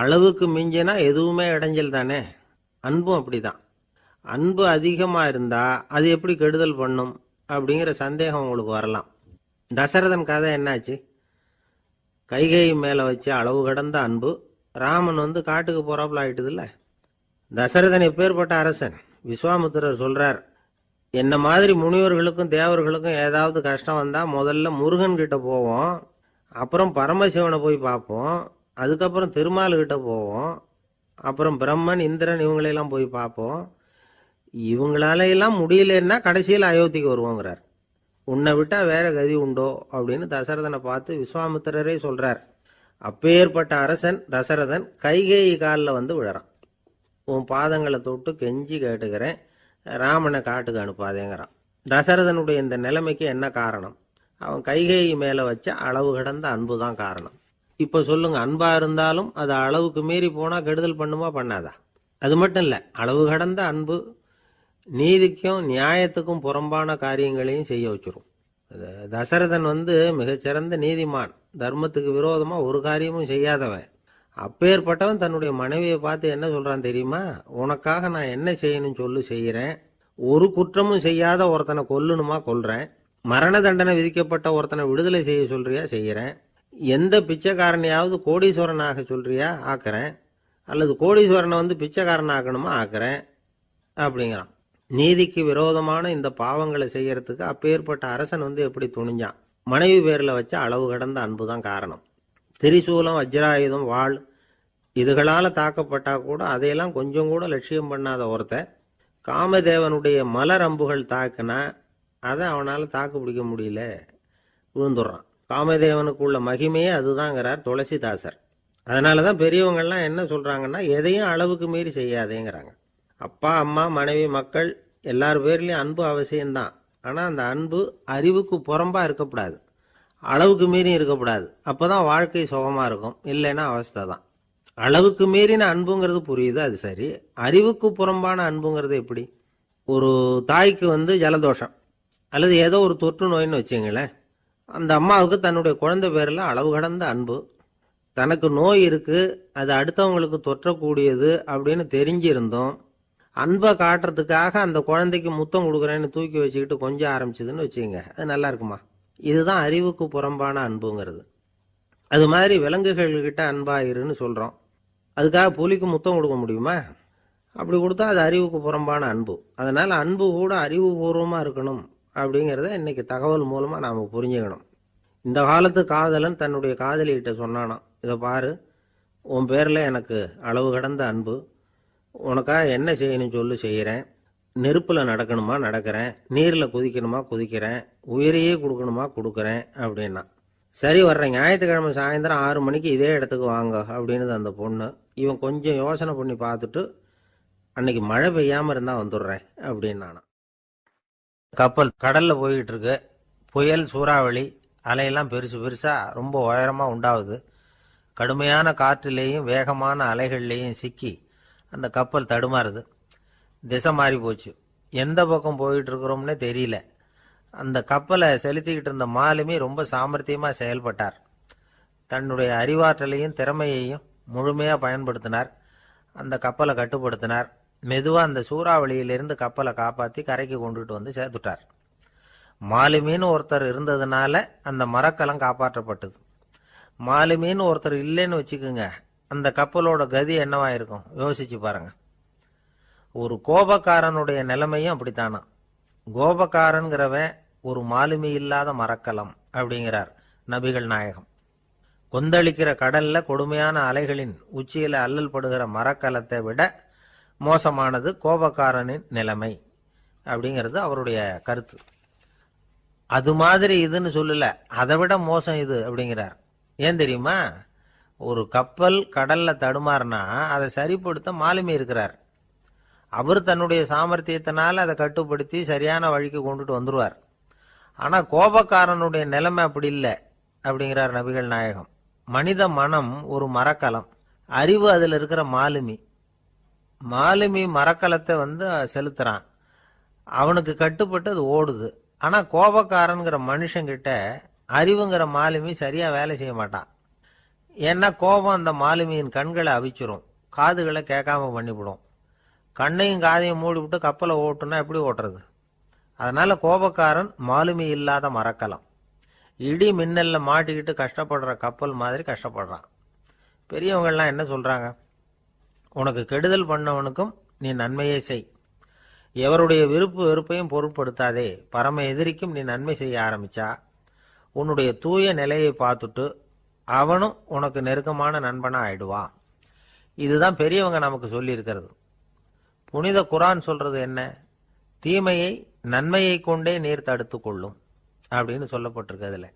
அளவுக்கு மிஞ்சினா எதுவுமே இடைஞ்சல் தானே. அன்பும் அப்படிதான். அன்பு அதிகமாக இருந்தால் அது எப்படி கெடுதல் பண்ணும் அப்படிங்கிற சந்தேகம் உங்களுக்கு வரலாம். தசரதன் கதை என்னாச்சு? கைகேயி மேலே வச்ச அளவு கடந்த அன்பு ராமன் காட்டுக்கு போறாப்புல ஆயிட்டுதுல்ல. தசரதன் எப்பேற்பட்ட அரசன். விஸ்வாமித்திரர் சொல்றார், என்ன மாதிரி முனிவர்களுக்கும் தேவர்களுக்கும் ஏதாவது கஷ்டம் வந்தா முதல்ல முருகன் கிட்ட போவோம், அப்புறம் பரமசிவனை போய் பார்ப்போம், அதுக்கப்புறம் திருமால் கிட்ட போவோம், அப்புறம் பிரம்மன் இந்திரன் இவங்களையெல்லாம் போய் பார்ப்போம். இவங்களால எல்லாம் முடியலன்னா கடைசியில் அயோத்திக்கு வருவோங்கிறார். உன்னை விட்டா வேற கதி உண்டோ அப்படின்னு தசரதனை பார்த்து விஸ்வாமித்திரரே சொல்றார். அப்பேற்பட்ட அரசன் தசரதன் கைகேயி காலில் விழறான். உன் பாதங்களை தொட்டு கெஞ்சி கேட்டுக்கிறேன், ராமனை காட்டுக்கு அனுப்பாதேங்கிறான். தசரதனுடைய இந்த நிலைமைக்கு என்ன காரணம்? அவன் கைகேயி மேலே வச்ச அளவு கடந்த அன்பு தான் காரணம். இப்போ சொல்லுங்க, அன்பா இருந்தாலும் அது அளவுக்கு மீறி போனால் கெடுதல் பண்ணுமா பண்ணாதா? அது மட்டும் இல்லை, அளவு கடந்த அன்பு நீதிக்கும் நியாயத்துக்கும் புறம்பான காரியங்களையும் செய்ய வச்சிரும். தசரதன் மிகச்சிறந்த நீதிமான், தர்மத்துக்கு விரோதமாக ஒரு காரியமும் செய்யாதவன். அப்பேற்பட்டவன் தன்னுடைய மனைவியை பார்த்து என்ன சொல்றான் தெரியுமா? உனக்காக நான் என்ன செய்யணும்னு சொல்லு செய்கிறேன், ஒரு குற்றமும் செய்யாத ஒருத்தனை கொல்லணுமா கொல்றேன், மரண தண்டனை விதிக்கப்பட்ட ஒருத்தனை விடுதலை செய்ய சொல்றியா செய்கிறேன், எந்த பிச்சைக்காரனையாவது கோடீஸ்வரனாக சொல்றியா ஆக்குறேன், அல்லது கோடீஸ்வரனை பிச்சைக்காரன் ஆக்கணுமா ஆக்குறேன் அப்படிங்கிறான். நீதிக்கு விரோதமான இந்த பாவங்களை செய்யறதுக்கு அப்பேற்பட்ட அரசன் எப்படி துணிஞ்சான்? மனைவி பேரில் வச்ச அளவு கடந்த அன்பு தான் காரணம். திரிசூலம், வஜ்ராயுதம், வாள் இதுகளால் தாக்கப்பட்டா கூட அதையெல்லாம் கொஞ்சம் கூட லட்சியம் பண்ணாத ஒருத்தன் காமதேவனுடைய மலர் அம்புகள் தாக்குனா அதை அவனால் தாக்கு பிடிக்க முடியல, விழுந்துடுறான். காமதேவனுக்குள்ள மகிமையே அதுதாங்கிறார் துளசிதாசர். அதனால தான் பெரியவங்கள்லாம் என்ன சொல்கிறாங்கன்னா, எதையும் அளவுக்கு மீறி செய்யாதேங்கிறாங்க. அப்பா, அம்மா, மனைவி, மக்கள் எல்லார் பேர்லேயும் அன்பு அவசியம்தான். ஆனால் அந்த அன்பு அறிவுக்கு புறம்பாக இருக்கக்கூடாது, அளவுக்கு மீறி இருக்கக்கூடாது. அப்போ தான் வாழ்க்கை சுகமாக இருக்கும், இல்லைன்னா அவஸ்தை தான். அளவுக்கு மீறின அன்புங்கிறது புரியுது, அது சரி. அறிவுக்கு புறம்பான அன்புங்கிறது எப்படி? ஒரு தாய்க்கு ஜலதோஷம் அல்லது ஏதோ ஒரு தொற்று நோயின்னு வச்சுங்களேன். அந்த அம்மாவுக்கு தன்னுடைய குழந்தை பேரில் அளவு கடந்த அன்பு. தனக்கு நோய் இருக்குது, அது அடுத்தவங்களுக்கு தொற்றக்கூடியது அப்படின்னு தெரிஞ்சிருந்தோம் அன்பை காட்டுறதுக்காக அந்த குழந்தைக்கு முத்தம் கொடுக்குறேன்னு தூக்கி வச்சுக்கிட்டு கொஞ்சம் ஆரம்பிச்சதுன்னு வச்சுக்கோங்க, அது நல்லா இருக்குமா? இதுதான் அறிவுக்கு புறம்பான அன்புங்கிறது. அது மாதிரி விலங்குகள்கிட்ட அன்பாயிருன்னு சொல்கிறோம். அதுக்காக புலிக்கு முத்தம் கொடுக்க முடியுமா? அப்படி கொடுத்தா அது அறிவுக்கு புறம்பான அன்பு. அதனால் அன்பு கூட அறிவுபூர்வமாக இருக்கணும் அப்படிங்கிறத இன்னைக்கு தகவல் மூலமாக நாம் புரிஞ்சுக்கணும். இந்த காலத்து காதலன் தன்னுடைய காதலிகிட்ட சொன்னானாம், இதை பாரு, உன் பேரில் எனக்கு அளவு கடந்த அன்பு, உனக்காக என்ன செய்யணும் சொல்லு செய்கிறேன், நெருப்பில் நடக்கணுமா நடக்கிறேன், நீரில் குதிக்கணுமா குதிக்கிறேன், உயிரையே கொடுக்கணுமா கொடுக்குறேன் அப்படின்னா. சரி, வர்றேன் ஞாயிற்றுக்கிழமை சாயந்தரம் 6 மணிக்கு இதே இடத்துக்கு வாங்க அப்படின்னு அந்த பொண்ணு. இவன் கொஞ்சம் யோசனை பண்ணி பார்த்துட்டு, அன்னைக்கு மழை பெய்யாமல் இருந்தால் வந்துடுறேன் அப்படின்னானா. கப்பல் கடலில் போய்கிட்டு இருக்கு. புயல், சூறாவளி, அலையெல்லாம் பெருசு பெருசாக ரொம்ப உயரமாக உண்டாகுது. கடுமையான காற்றிலேயும் வேகமான அலைகள்லேயும் சிக்கி அந்த கப்பல் தடுமாறுது. திசை மாறி போச்சு. எந்த பக்கம் போயிட்டு இருக்கிறோம்னே தெரியல. அந்த கப்பலை செலுத்திக்கிட்டு இருந்த மாலுமி ரொம்ப சாமர்த்தியமாக செயல்பட்டார். தன்னுடைய அறிவாற்றலையும் திறமையையும் முழுமையாக பயன்படுத்தினார். அந்த கப்பலை கட்டுப்படுத்தினார். மெதுவாக அந்த சூறாவளியிலிருந்து கப்பலை காப்பாற்றி கரைக்கு கொண்டுட்டு சேர்த்துட்டார். மாலுமின்னு ஒருத்தர் இருந்ததுனால அந்த மரக்கலம் காப்பாற்றப்பட்டது. மாலுமின்னு ஒருத்தர் இல்லைன்னு வச்சுக்கோங்க, அந்த கப்பலோட கதி என்னவா இருக்கும் யோசிச்சு பாருங்க. ஒரு கோபக்காரனுடைய நிலைமையும் அப்படித்தானா. கோபக்காரன்கிறவன் ஒரு மாலுமி இல்லாத மரக்கலம் அப்படிங்கிறார் நபிகள் நாயகம். கொந்தளிக்கிற கடல்ல கொடுமையான அலைகளின் உச்சியில அல்லல் படுகிற மரக்கலத்தை விட மோசமானது கோபக்காரனின் நிலைமை அப்படிங்கிறது அவருடைய கருத்து. அது மாதிரி இதுன்னு சொல்லல, அதை விட மோசம் இது அப்படிங்கிறார். ஏன் தெரியுமா? ஒரு கப்பல் கடல்ல தடுமாறினா அதை சரிப்படுத்த மாலுமி இருக்கிறார். அவர் தன்னுடைய சாமர்த்தியத்தினால அதை கட்டுப்படுத்தி சரியான வழிக்கு கொண்டுட்டு வந்துடுவார். ஆனால் கோபக்காரனுடைய நிலைமை அப்படி இல்லை அப்படிங்கிறார் நபிகள் நாயகம். மனித மனம் ஒரு மரக்கலம், அறிவு அதில் இருக்கிற மாலுமி. மாலுமி மரக்கலத்தை செலுத்துறான், அவனுக்கு கட்டுப்பட்டு அது ஓடுது. ஆனால் கோபக்காரனுங்கிற மனுஷங்கிட்ட அறிவுங்கிற மாலுமி சரியாக வேலை செய்ய மாட்டான். ஏன்னா கோபம் அந்த மாலுமியின் கண்களை அவிச்சிரும், காதுகளை கேட்காம பண்ணிவிடும். கண்ணையும் காதையும் மூடிவிட்டு கப்பலை ஓட்டுனா எப்படி ஓட்டுறது? அதனால கோபக்காரன் மாலுமி இல்லாத மரக்கலம். இடி மின்னல்ல மாட்டிக்கிட்டு கஷ்டப்படுற கப்பல் மாதிரி கஷ்டப்படுறான். பெரியவங்கள்லாம் என்ன சொல்றாங்க? உனக்கு கெடுதல் பண்ணவனுக்கும் நீ நன்மையே செய். எவருடைய விருப்பு வெறுப்பையும் பொருட்படுத்தாதே. பரம எதிரிக்கும் நீ நன்மை செய்ய ஆரம்பிச்சா உன்னுடைய தூய நிலையை பார்த்துட்டு அவனும் உனக்கு நெருக்கமான நண்பனா ஆயிடுவான். இதுதான் பெரியவங்க நமக்கு சொல்லி இருக்கிறது. புனித குரான் சொல்றது என்ன? தீமையை நன்மையை கொண்டே நீர் தடுத்து கொள்ளும் அப்படின்னு சொல்லப்பட்டிருக்கிறதுல.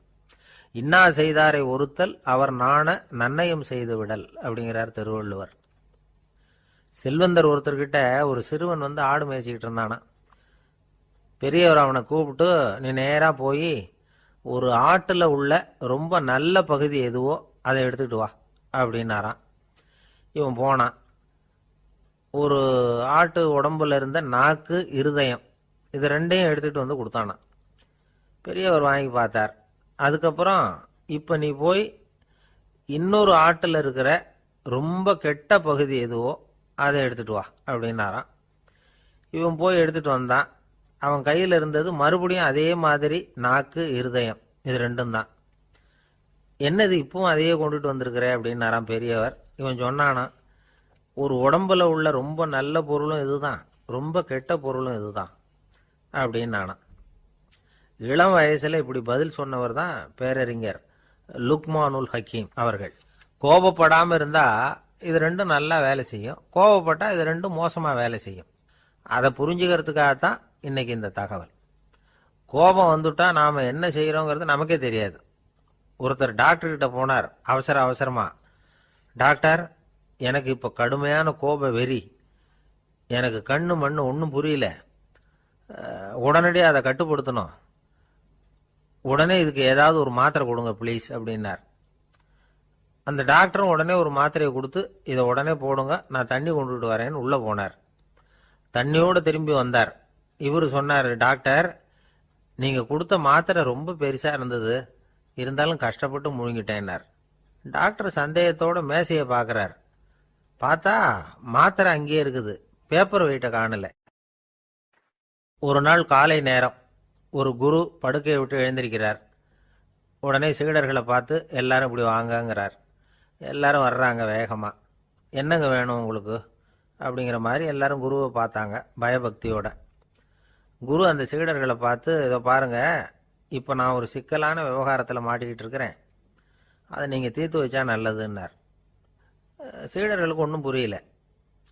இன்னா செய்தாரை ஒருத்தல் அவர் நாண நன்னயம் செய்து விடல் அப்படிங்கிறார் திருவள்ளுவர். செல்வந்தர் ஒருத்தர்கிட்ட ஒரு சிறுவன் வந்து ஆடு மேய்ச்சிக்கிட்டு இருந்தானா. பெரியவர் அவனை கூப்பிட்டு, நீ நேரா போய் ஒரு ஆட்டுல உள்ள ரொம்ப நல்ல பகுதி எதுவோ அதை எடுத்துக்கிட்டு வா அப்படின்னாரான். இவன் போனான். ஒரு ஆட்டு உடம்புல இருந்த நாக்கு, இருதயம், இது ரெண்டையும் எடுத்துட்டு வந்து கொடுத்தானான். பெரியவர் வாங்கி பார்த்தார். அதுக்கப்புறம் இப்ப நீ போய் இன்னொரு ஆட்டுல இருக்கிற ரொம்ப கெட்ட பகுதி எதுவோ அதை எடுத்துட்டு வா அப்படின்னாரான். இவன் போய் எடுத்துட்டு வந்தான். அவன் கையில் இருந்தது மறுபடியும் அதே மாதிரி நாக்கு, இருதயம், இது ரெண்டும் தான். என்னது இப்பவும் அதையே கொண்டுட்டு வந்திருக்கிற அப்படின்னாராம் பெரியவர். இவன் சொன்னானா, ஒரு உடம்புல உள்ள ரொம்ப நல்ல பொருளும் இதுதான், ரொம்ப கெட்ட பொருளும் இதுதான் அப்படின்னானா. இளம் வயசுல இப்படி பதில் சொன்னவர் தான் பேரறிஞர் லுக்மானுல் ஹக்கீம் அவர்கள். கோபப்படாம இருந்தா இது ரெண்டும் நல்லா வேலை செய்யும், கோபப்பட்டா இது ரெண்டும் மோசமா வேலை செய்யும். அதை புரிஞ்சுக்கிறதுக்காகத்தான் இன்னைக்கு இந்த தகவல். கோபம் வந்துட்டா நாம என்ன செய்யறோங்கிறது நமக்கே தெரியாது. ஒருத்தர் டாக்டர் கிட்ட போனார் அவசரமா. டாக்டர், எனக்கு இப்ப கடுமையான கோப வெறி, எனக்கு கண்ணு மண்ணு ஒன்றும் புரியல, உடனடியாக அதை கட்டுப்படுத்தணும், உடனே இதுக்கு ஏதாவது ஒரு மாத்திரை கொடுங்க ப்ளீஸ் அப்படின்னார். அந்த டாக்டரும் உடனே ஒரு மாத்திரையை கொடுத்து, இதை உடனே போடுங்க, நான் தண்ணி கொண்டுட்டு வரேன்னு உள்ள போனார். தண்ணியோட திரும்பி வந்தார். இவரு சொன்னார், டாக்டர், நீங்க கொடுத்த மாத்திரை ரொம்ப பெருசா இருந்தது, இருந்தாலும் கஷ்டப்பட்டு முழுங்கிட்டேன்னார். டாக்டர் சந்தேகத்தோட மேசையை பார்க்கிறார். பார்த்தா மாத்திரை அங்கேயே இருக்குது, பேப்பர் வெயிட்ட காணல. ஒரு நாள் காலை நேரம் ஒரு குரு படுக்கையை விட்டு எழுந்திருக்கிறார். உடனே சீடர்களை பார்த்து எல்லாரும் இப்படி வாங்கங்கிறார். எல்லாரும் வர்றாங்க வேகமா. என்னங்க வேணும் உங்களுக்கு அப்படிங்கிற மாதிரி எல்லாரும் குருவை பார்த்தாங்க பயபக்தியோட. குரு அந்த சீடர்களை பார்த்து, இதை பாருங்க, இப்போ நான் ஒரு சிக்கலான விவகாரத்தில் மாட்டிக்கிட்டு இருக்கிறேன், அதை நீங்கள் தீர்த்து வச்சா நல்லதுன்னார். சீடர்களுக்கு ஒன்றும் புரியல.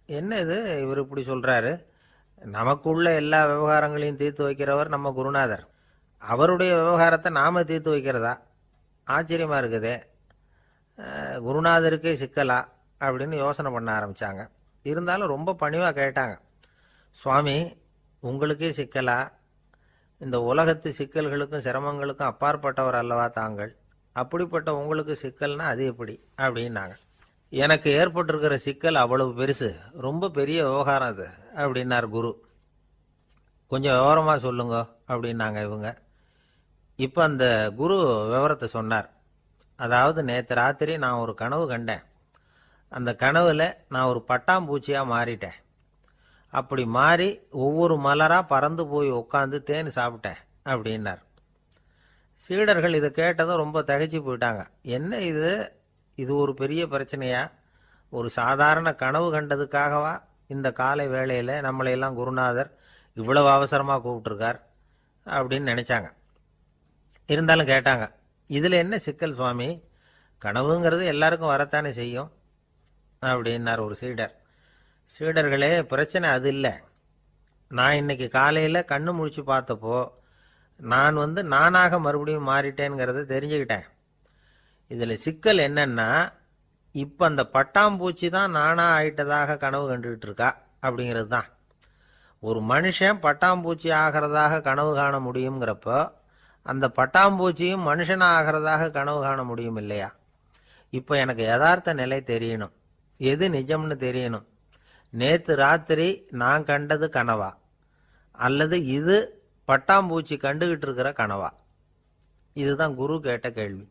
என்ன இது இவர் இப்படி சொல்றாரு? நமக்குள்ள எல்லா விவகாரங்களையும் தீர்த்து வைக்கிறவர் நம்ம குருநாதர், அவருடைய விவகாரத்தை நாம தீர்த்து வைக்கிறதா? ஆச்சரியமா இருக்குதே, குருநாதருக்கே சிக்கலா அப்படின்னு யோசனை பண்ண ஆரம்பிச்சாங்க. இருந்தாலும் ரொம்ப பணிவா கேட்டாங்க, சுவாமி உங்களுக்கே சிக்கலா? இந்த உலகத்து சிக்கல்களுக்கும் சிரமங்களுக்கும் அப்பாற்பட்டவர் அல்லவா தாங்கள், அப்படிப்பட்ட உங்களுக்கு சிக்கல்னா அது எப்படி அப்படின்னாங்க. எனக்கு ஏற்பட்டிருக்கிற சிக்கல் அவ்வளவு பெருசு, ரொம்ப பெரிய விவகாரம் அது அப்படின்னார் குரு. கொஞ்சம் விவரமா சொல்லுங்க அப்படின்னாங்க இவங்க. இப்ப அந்த குரு விவரத்தை சொன்னார். அதாவது நேற்று ராத்திரி நான் ஒரு கனவு கண்டேன். அந்த கனவுல நான் ஒரு பட்டாம்பூச்சியா மாறிட்டேன். அப்படி மாறி ஒவ்வொரு மலரா பறந்து போய் உட்காந்து தேன் சாப்பிட்டேன் அப்படின்னார். சீடர்கள் இதை கேட்டதும் ரொம்ப திகைச்சு போயிட்டாங்க. என்ன இது, இது ஒரு பெரிய பிரச்சனையா? ஒரு சாதாரண கனவு கண்டதுக்காகவா இந்த காலை வேளையில நம்மளையெல்லாம் குருநாதர் இவ்வளவு அவசரமா கூப்பிட்டுருக்கார் அப்படின்னு நினைச்சாங்க. இருந்தாலும் கேட்டாங்க, இதுல என்ன சிக்கல் சுவாமி? கனவுங்கிறது எல்லாருக்கும் வரத்தானே செய்யும் அப்படின்னார் ஒரு சீடர். சீடர்களே, பிரச்சனை அது இல்லை. நான் இன்னைக்கு காலையில கண்ணு முழிச்சு பார்த்தப்போ நான் நானாக மறுபடியும் மாறிட்டேங்கிறத தெரிஞ்சுக்கிட்டேன். இதுல சிக்கல் என்னன்னா, இப்ப அந்த பட்டாம்பூச்சி தான் நானா ஆயிட்டதாக கனவு கண்டுகிட்டு இருக்கா அப்படிங்கிறது தான். ஒரு மனுஷன் பட்டாம்பூச்சி ஆகிறதாக கனவு காண முடியுங்கிறப்போ அந்த பட்டாம்பூச்சியும் மனுஷனா ஆகிறதாக கனவு காண முடியும் இல்லையா? இப்ப எனக்கு யதார்த்த நிலை தெரியணும், எது நிஜம்னு தெரியணும். நேத்து ராத்திரி நான் கண்டது கனவா, அல்லது இது பட்டாம்பூச்சி கண்டுகிட்டு இருக்கிற கனவா? இதுதான் குரு கேட்ட கேள்வி.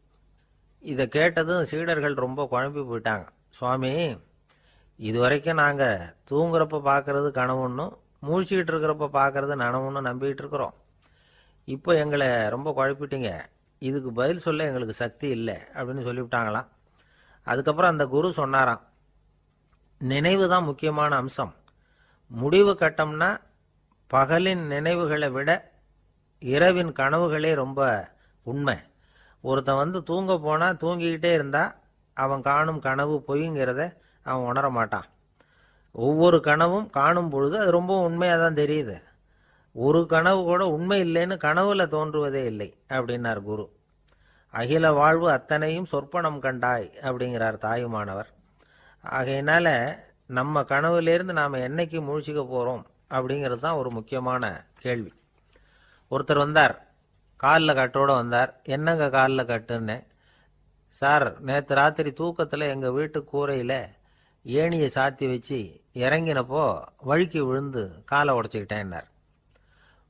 இதை கேட்டதும் சீடர்கள் ரொம்ப குழம்பி போயிட்டாங்க. சுவாமி, இது வரைக்கும் நாங்கள் தூங்குறப்ப பார்க்கறது கனவுன்னும் முழிச்சுக்கிட்டு இருக்கிறப்ப பார்க்கறது நனவுன்னு நம்பிக்கிட்டு இருக்கிறோம். இப்போ எங்களை ரொம்ப குழப்பிட்டீங்க, இதுக்கு பதில் சொல்ல எங்களுக்கு சக்தி இல்லை அப்படின்னு சொல்லிவிட்டாங்களாம். அதுக்கப்புறம் அந்த குரு சொன்னாராம், நினைவு தான் முக்கியமான அம்சம். முடிவு கட்டம்னா பகலின் நினைவுகளை விட இரவின் கனவுகளே ரொம்ப உண்மை. ஒருத்தன் வந்து தூங்க போனால் தூங்கிக்கிட்டே இருந்தால் அவன் காணும் கனவு பொய்ங்கிறத அவன் உணர மாட்டான். ஒவ்வொரு கனவும் காணும் பொழுது அது ரொம்ப உண்மையாக தான் தெரியுது. ஒரு கனவு கூட உண்மை இல்லைன்னு கனவுல தோன்றுவதே இல்லை அப்படின்னார் குரு. அகில வாழ்வு அத்தனையும் சொற்பனம் கண்டாய் அப்படிங்கிறார் தாயுமானவர். ஆகையினால நம்ம கனவுலேருந்து நாம் என்னைக்கு முழிச்சிக்க போகிறோம் அப்படிங்கிறது தான் ஒரு முக்கியமான கேள்வி. ஒருத்தர் வந்தார், காலில் கட்டோடு வந்தார். என்னங்க காலில் கட்டுன்னு? சார், நேற்று ராத்திரி தூக்கத்தில் எங்கள் வீட்டு கூரையில் ஏணியை சாத்தி வச்சு இறங்கினப்போ வழுக்கி விழுந்து காலை உடச்சிக்கிட்டேன்னார்.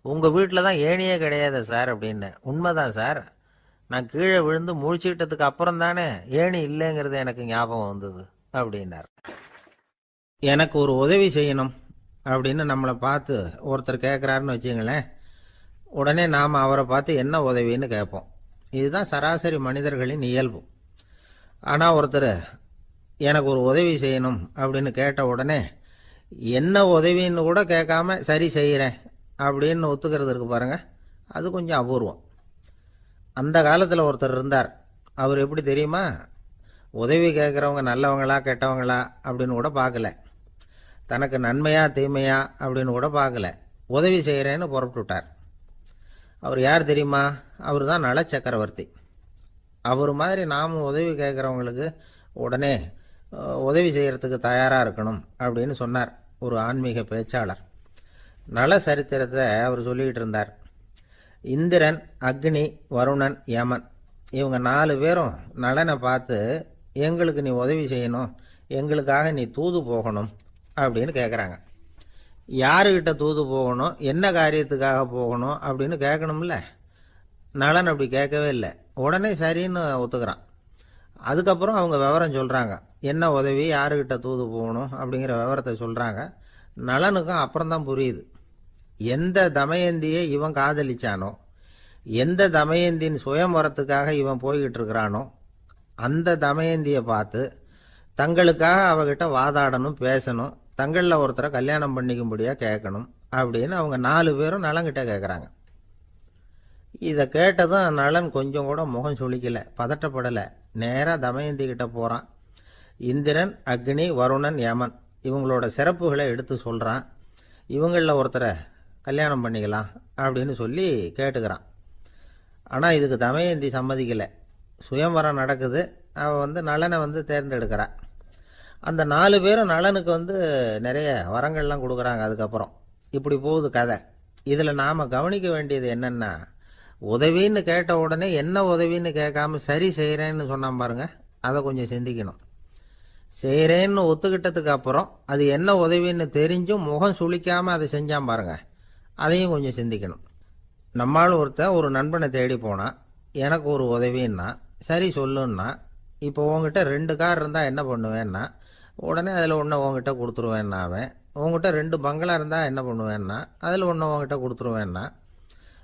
உங்கள் வீட்டில் தான் ஏணியே கிடையாது சார் அப்படின்னு. உண்மைதான் சார், நான் கீழே விழுந்து முழிச்சுக்கிட்டதுக்கு அப்புறம் தானே ஏணி இல்லைங்கிறது எனக்கு ஞாபகம் வந்தது அப்படின்னார். எனக்கு ஒரு உதவி செய்யணும் அப்படின்னு நம்மளை பார்த்து ஒருத்தர் கேட்குறாருன்னு வச்சுங்களேன், உடனே நாம் அவரை பார்த்து என்ன உதவின்னு கேட்போம். இதுதான் சராசரி மனிதர்களின் இயல்பு. ஆனால் ஒருத்தர் எனக்கு ஒரு உதவி செய்யணும் அப்படின்னு கேட்ட உடனே என்ன உதவின்னு கூட கேட்காம சரி செய்கிறேன் அப்படின்னு ஒத்துக்கிறது இருக்கு பாருங்க, அது கொஞ்சம் அபூர்வம். அந்த காலத்தில் ஒருத்தர் இருந்தார். அவர் எப்படி தெரியுமா? உதவி கேட்குறவங்க நல்லவங்களா கெட்டவங்களா அப்படின்னு கூட பார்க்கல, தனக்கு நன்மையா தீமையா அப்படின்னு கூட பார்க்கல, உதவி செய்கிறேன்னு புறப்பட்டுட்டார். அவர் யார் தெரியுமா? அவர் தான் நல சக்கரவர்த்தி. அவர் மாதிரி நாமும் உதவி கேட்குறவங்களுக்கு உடனே உதவி செய்கிறதுக்கு தயாராக இருக்கணும் அப்படின்னு சொன்னார் ஒரு ஆன்மீக பேச்சாளர். நல சரித்திரத்தை அவர் சொல்லிக்கிட்டு இருந்தார். இந்திரன், அக்னி, வருணன், யமன் இவங்க 4 பேரும் நலனை பார்த்து எங்களுக்கு நீ உதவி செய்யணும், எங்களுக்காக நீ தூது போகணும் அப்படின்னு கேட்குறாங்க. யாருக்கிட்ட தூது போகணும், என்ன காரியத்துக்காக போகணும் அப்படின்னு கேட்கணும்ல. நலன் அப்படி கேட்கவே இல்லை, உடனே சரின்னு ஒத்துக்கிறான். அதுக்கப்புறம் அவங்க விவரம் சொல்கிறாங்க, என்ன உதவி, யாருக்கிட்ட தூது போகணும் அப்படிங்கிற விவரத்தை சொல்கிறாங்க. நலனுக்கும் அப்புறம்தான் புரியுது, எந்த தமயந்தியை இவன் காதலிச்சானோ, எந்த தமயந்தின் சுயம்பரத்துக்காக இவன் போய்கிட்டு இருக்கிறானோ அந்த தமயந்தியை பார்த்து தங்களுக்காக அவகிட்ட வாதாடணும், பேசணும், தங்களில் ஒருத்தரை கல்யாணம் பண்ணிக்கும்படியாக கேட்கணும் அப்படின்னு அவங்க 4 பேரும் நலன்கிட்ட கேட்குறாங்க. இதை கேட்டதும் நலன் கொஞ்சம் கூட முகம் சுளிக்கலை, பதட்டப்படலை. நேராக தமயந்தி கிட்ட போகிறான். இந்திரன், அக்னி, வருணன், யமன் இவங்களோட சிறப்புகளை எடுத்து சொல்கிறான். இவங்களில் ஒருத்தரை கல்யாணம் பண்ணிக்கலாம் அப்படின்னு சொல்லி கேட்டுக்கிறான். ஆனால் இதுக்கு தமயந்தி சம்மதிக்கலை. சுயம்வரம் நடக்குது, அவள் நலனை தேர்ந்தெடுக்கிறாள். அந்த 4 பேரும் நலனுக்கு நிறைய வரங்கள்லாம் கொடுக்குறாங்க. அதுக்கப்புறம் இப்படி போகுது கதை. இதில் நாம் கவனிக்க வேண்டியது என்னென்னா, உதவின்னு கேட்ட உடனே என்ன உதவின்னு கேட்காம சரி செய்கிறேன்னு சொன்னான் பாருங்க, அதை கொஞ்சம் சிந்திக்கணும். செய்கிறேன்னு ஒத்துக்கிட்டதுக்கு அப்புறம் அது என்ன உதவின்னு தெரிஞ்சும் முகம் சுளிக்காமல் அதை செஞ்சான் பாருங்க, அதையும் கொஞ்சம் சிந்திக்கணும். நம்மால் ஒருத்தன் ஒரு நண்பனை தேடி போனால் எனக்கு ஒரு உதவின்னா சரி சொல்லுன்னா, இப்போ உங்ககிட்ட 2 கார் இருந்தால் என்ன பண்ணுவேன்னா உடனே அதில் ஒன்று உங்ககிட்ட கொடுத்துருவேன்னா, அவன் உங்ககிட்ட 2 பங்களா இருந்தால் என்ன பண்ணுவேன்னா அதில் ஒன்று உங்ககிட்ட கொடுத்துருவேன்னா,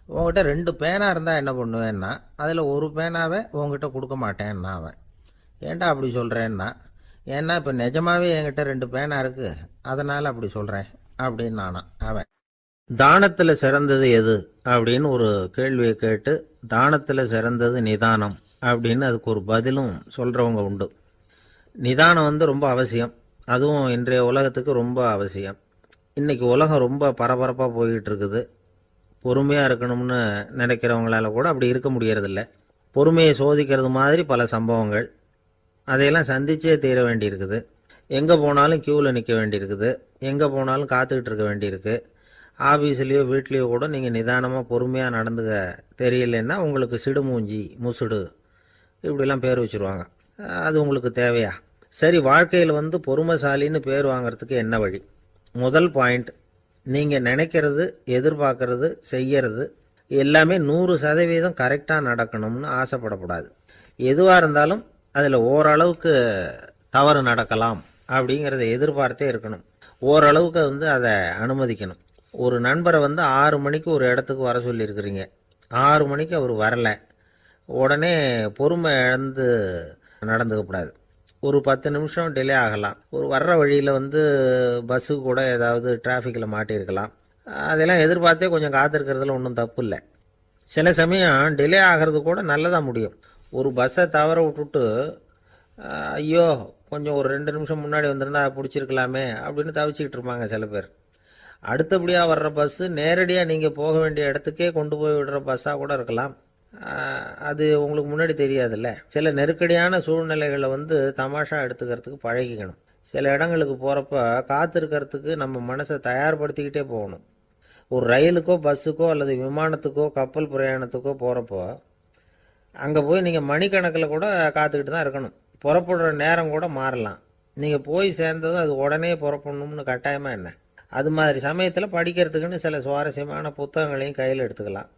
உங்ககிட்ட 2 பேனா இருந்தால் என்ன பண்ணுவேன்னா அதில் ஒரு பேனாவை உங்ககிட்ட கொடுக்க மாட்டேன்னா அவன். ஏன்டா அப்படி சொல்கிறேன்னா, ஏன்னா இப்போ நிஜமாவே என்கிட்ட 2 பேனா இருக்குது, அதனால் அப்படி சொல்கிறேன் அப்படின்னு நானான் அவன். தானத்தில் சிறந்தது எது அப்படின்னு ஒரு கேள்வியை கேட்டு தானத்தில் சிறந்தது நிதானம் அப்படின்னு அதுக்கு ஒரு பதிலும் சொல்கிறவங்க உண்டு. நிதானம் ரொம்ப அவசியம், அதுவும் இன்றைய உலகத்துக்கு ரொம்ப அவசியம். இன்றைக்கி உலகம் ரொம்ப பரபரப்பாக போய்கிட்டு இருக்குது. பொறுமையாக இருக்கணும்னு நினைக்கிறவங்களால கூட அப்படி இருக்க முடியறதில்ல. பொறுமையை சோதிக்கிறது மாதிரி பல சம்பவங்கள், அதையெல்லாம் சந்திச்சே தீர வேண்டியிருக்குது. எங்கே போனாலும் க்யூவில் நிற்க வேண்டியிருக்குது, எங்கே போனாலும் காத்துக்கிட்டு இருக்க வேண்டியிருக்கு. ஆஃபீஸ்லேயோ வீட்லேயோ கூட நீங்கள் நிதானமாக பொறுமையாக நடந்துக்க தெரியலன்னா உங்களுக்கு சிடுமூஞ்சி, முசுடு இப்படிலாம் பேர் வச்சுருவாங்க. அது உங்களுக்கு தேவையா? சரி, வாழ்க்கையில் பொறுமைசாலின்னு பேர் வாங்கிறதுக்கு என்ன வழி? முதல் பாயிண்ட், நீங்கள் நினைக்கிறது, எதிர்பார்க்கறது, செய்யறது எல்லாமே 100% கரெக்டாக நடக்கணும்னு ஆசைப்படக்கூடாது. எதுவாக இருந்தாலும் அதில் ஓரளவுக்கு தவறு நடக்கலாம் அப்படிங்கிறத எதிர்பார்த்தே இருக்கணும். ஓரளவுக்கு அதை அனுமதிக்கணும். ஒரு நண்பரை 6 மணிக்கு ஒரு இடத்துக்கு வர சொல்லியிருக்கிறீங்க, 6 மணிக்கு அவர் வரலை, உடனே பொறுமை இழந்து நடந்துக்கக்கூடாது. ஒரு 10 நிமிஷம் டிலே ஆகலாம். ஒரு வர்ற வழியில் பஸ்ஸு கூட ஏதாவது டிராஃபிக்கில் மாட்டியிருக்கலாம். அதெல்லாம் எதிர்பார்த்தே கொஞ்சம் காத்திருக்கிறதுல ஒன்றும் தப்பு இல்லை. சில சமயம் டிலே ஆகிறது கூட நல்லதாக முடியும். ஒரு பஸ்ஸை தவற விட்டுட்டு ஐயோ கொஞ்சம் ஒரு 2 நிமிஷம் முன்னாடி வந்திருந்தா பிடிச்சிருக்கலாமே அப்படின்னு தவிச்சிக்கிட்டு இருப்பாங்க சில பேர். அடுத்தபடியாக வர்ற பஸ்ஸு நேரடியாக நீங்கள் போக வேண்டிய இடத்துக்கே கொண்டு போய் விடுற பஸ்ஸாக கூட இருக்கலாம். அது உங்களுக்கு முன்னாடி தெரியாதுல்ல. சில நெருக்கடியான சூழ்நிலைகளை தமாஷா எடுத்துக்கிறதுக்கு பழகிக்கணும். சில இடங்களுக்கு போகிறப்ப காத்திருக்கிறதுக்கு நம்ம மனசை தயார்படுத்திக்கிட்டே போகணும். ஒரு ரயிலுக்கோ பஸ்ஸுக்கோ அல்லது விமானத்துக்கோ கப்பல் பிரயாணத்துக்கோ போகிறப்போ அங்கே போய் நீங்கள் மணிக்கணக்கில் கூட காத்துக்கிட்டு தான் இருக்கணும். புறப்படுற நேரம் கூட மாறலாம். நீங்கள் போய் சேர்ந்ததும் அது உடனே புறப்படணும்னு கட்டாயமாக என்ன? அது மாதிரி சமயத்தில் படிக்கிறதுக்குன்னு சில சுவாரஸ்யமான புத்தகங்களையும் கையில் எடுத்துக்கலாம்.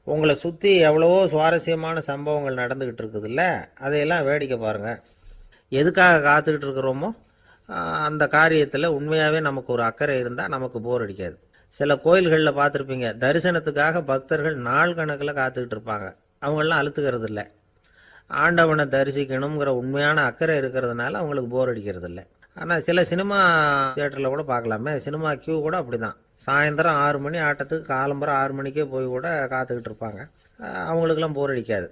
உங்களை சுற்றி எவ்வளவோ சுவாரஸ்யமான சம்பவங்கள் நடந்துக்கிட்டு இருக்குதுல்ல, அதையெல்லாம் வேடிக்கை பாருங்கள். எதுக்காக காத்துக்கிட்டு இருக்கிறோமோ அந்த காரியத்தில் உண்மையாகவே நமக்கு ஒரு அக்கறை இருந்தால் நமக்கு போர் அடிக்காது. சில கோயில்களில் பார்த்துருப்பீங்க, தரிசனத்துக்காக பக்தர்கள் நாள் கணக்கில் காத்துக்கிட்டு இருப்பாங்க. அவங்களெலாம் அழுத்துக்கிறது இல்லை. ஆண்டவனை தரிசிக்கணுங்கிற உண்மையான அக்கறை இருக்கிறதுனால அவங்களுக்கு போர் அடிக்கிறது இல்லை. ஆனால் சில சினிமா தியேட்டரில் கூட பார்க்கலாமே, சினிமா கியூ கூட அப்படி தான். சாயந்தரம் 6 மணி ஆட்டத்துக்கு காலம்பரம் 6 மணிக்கே போய் கூட காத்துக்கிட்டு இருப்பாங்க. அவங்களுக்கெல்லாம் போர் அடிக்காது,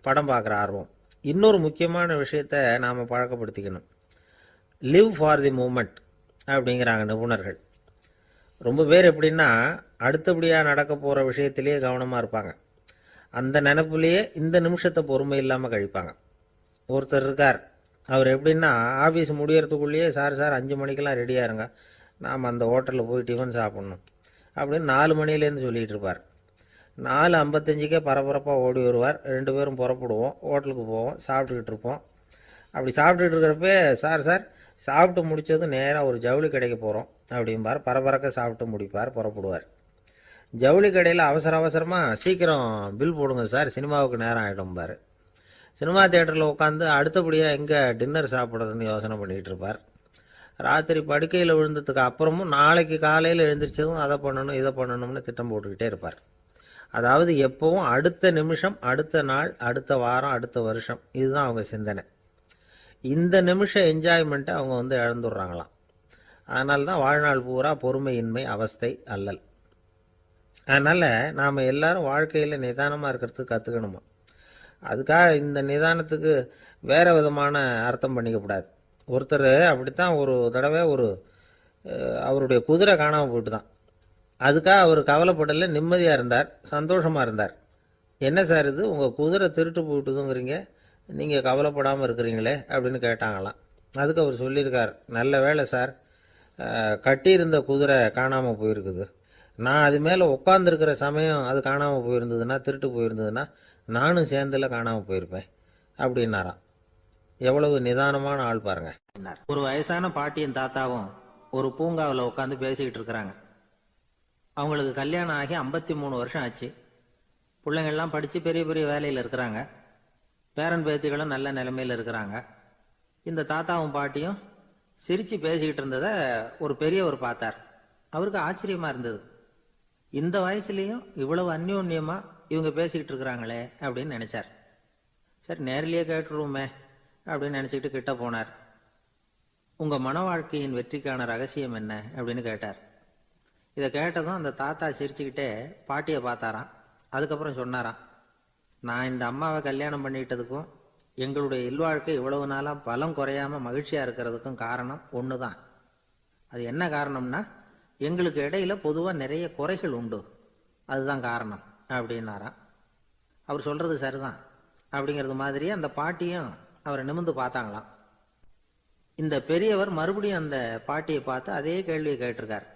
படம் பார்க்குற ஆர்வம். இன்னொரு முக்கியமான விஷயத்தை நாம் பழக்கப்படுத்திக்கணும். லிவ் ஃபார் தி மூமெண்ட் அப்படிங்கிறாங்க நிபுணர்கள். ரொம்ப பேர் எப்படின்னா அடுத்தபடியாக நடக்க போகிற விஷயத்திலேயே கவனமாக இருப்பாங்க. அந்த நினைப்புலேயே இந்த நிமிஷத்தை பொறுமை இல்லாமல் கழிப்பாங்க. ஒருத்தர் இருக்கார், அவர் எப்படின்னா ஆஃபீஸ் முடியறதுக்குள்ளேயே சார் 5 மணிக்கெல்லாம் ரெடியாக இருங்க, நாம் அந்த ஹோட்டலில் போய் டிஃபன் சாப்பிட்ணும் அப்படின்னு 4 மணிலேருந்து சொல்லிகிட்டு இருப்பார். 4:55 பரபரப்பாக ஓடி வருவார். 2 பேரும் புறப்படுவோம், ஹோட்டலுக்கு போவோம், சாப்பிட்டுக்கிட்டு இருப்போம். அப்படி சாப்பிட்டுக்கிட்டு இருக்கிறப்ப சார் சாப்பிட்டு முடித்ததும் நேராக ஒரு ஜவுளி கடைக்கு போகிறோம் அப்படிம்பார். பரபரக்க சாப்பிட்டு முடிப்பார், புறப்படுவார். ஜவுளி கடையில் அவசரமாக சீக்கிரம் பில் போடுங்க சார், சினிமாவுக்கு நேரம் ஆகிடும்பார். சினிமா தியேட்டரில் உட்காந்து அடுத்தபடியாக எங்கே டின்னர் சாப்பிட்றதுன்னு யோசனை பண்ணிகிட்டு இருப்பார். ராத்திரி படுக்கையில் விழுந்ததுக்கு அப்புறமும் நாளைக்கு காலையில் எழுந்திரிச்சதும் அதை பண்ணணும் இதை பண்ணணும்னு திட்டம் போட்டுக்கிட்டே இருப்பார். அதாவது எப்போவும் அடுத்த நிமிஷம், அடுத்த நாள், அடுத்த வாரம், அடுத்த வருஷம், இதுதான் அவங்க சிந்தனை. இந்த நிமிஷம் என்ஜாய்மெண்ட்டை அவங்க இழந்துடுறாங்களாம். அதனால தான் வாழ்நாள் பூரா பொறுமையின்மை, அவஸ்தை, அல்லல். அதனால் நாம் எல்லாரும் வாழ்க்கையில் நிதானமாக இருக்கிறதுக்கு கற்றுக்கணுமா. அதுக்காக இந்த நிதானத்துக்கு வேறு விதமான அர்த்தம் பண்ணிக்கக்கூடாது. ஒருத்தர் அப்படித்தான் ஒரு தடவை அவருடைய குதிரை காணாமல் போயிட்டு தான். அதுக்காக அவர் கவலைப்படலை, நிம்மதியாக இருந்தார், சந்தோஷமாக இருந்தார். என்ன சார் இது, உங்கள் குதிரை திருட்டு போயிட்டுதுங்கிறீங்க, நீங்கள் கவலைப்படாமல் இருக்கிறீங்களே அப்படின்னு கேட்டாங்களாம். அதுக்கு அவர் சொல்லியிருக்கார், நல்ல வேலை சார், கட்டியிருந்த குதிரை காணாமல் போயிருக்குது. நான் அது மேலே உட்காந்துருக்கிற சமயம் அது காணாமல் போயிருந்ததுன்னா, திருட்டு போயிருந்ததுன்னா நானும் சேர்ந்தில் காணாமல் போயிருப்பேன் அப்படின்னாராம். எவ்வளவு நிதானமான ஆள் பாருங்க. ஒரு வயசான பாட்டியின் தாத்தாவும் ஒரு பூங்காவில் உட்காந்து பேசிக்கிட்டு இருக்கிறாங்க. அவங்களுக்கு கல்யாணம் ஆகி 53 வருஷம் ஆச்சு. பிள்ளைங்கள்லாம் படித்து பெரிய பெரிய வேலையில் இருக்கிறாங்க. பேரன் பேத்திகளும் நல்ல நிலைமையில் இருக்கிறாங்க. இந்த தாத்தாவும் பாட்டியும் சிரித்து பேசிக்கிட்டு இருந்ததை ஒரு பெரியவர் பார்த்தார். அவருக்கு ஆச்சரியமாக இருந்தது. இந்த வயசுலேயும் இவ்வளவு அந்யோன்யமாக இவங்க பேசிக்கிட்டு இருக்கிறாங்களே அப்படின்னு நினச்சார். சரி நேரிலேயே கேட்டுருவோமே அப்படின்னு நினச்சிக்கிட்டு கிட்ட போனார். உங்கள் மன வாழ்க்கையின் வெற்றிக்கான ரகசியம் என்ன அப்படின்னு கேட்டார். இதை கேட்டதும் அந்த தாத்தா சிரிச்சுக்கிட்டே பாட்டியை பார்த்தாராம். அதுக்கப்புறம் சொன்னாராம், நான் இந்த அம்மாவை கல்யாணம் பண்ணிக்கிட்டதுக்கும் எங்களுடைய இல்வாழ்க்கை இவ்வளவு நாளாக பலம் குறையாமல் மகிழ்ச்சியாக இருக்கிறதுக்கும் காரணம் ஒன்று தான். அது என்ன காரணம்னா, எங்களுக்கு இடையில பொதுவாக நிறைய குறைகள் உண்டு, அதுதான் காரணம் அப்படின்னாராம். அவர் சொல்கிறது சரிதான் அப்படிங்கிறது மாதிரியே அந்த பாட்டியும் அவரை நிமிர்ந்து பார்த்தாங்களாம். இந்த பெரியவர் மறுபடியும் அந்த பாட்டியை பார்த்து அதே கேள்வியை கேட்டிருக்கார்.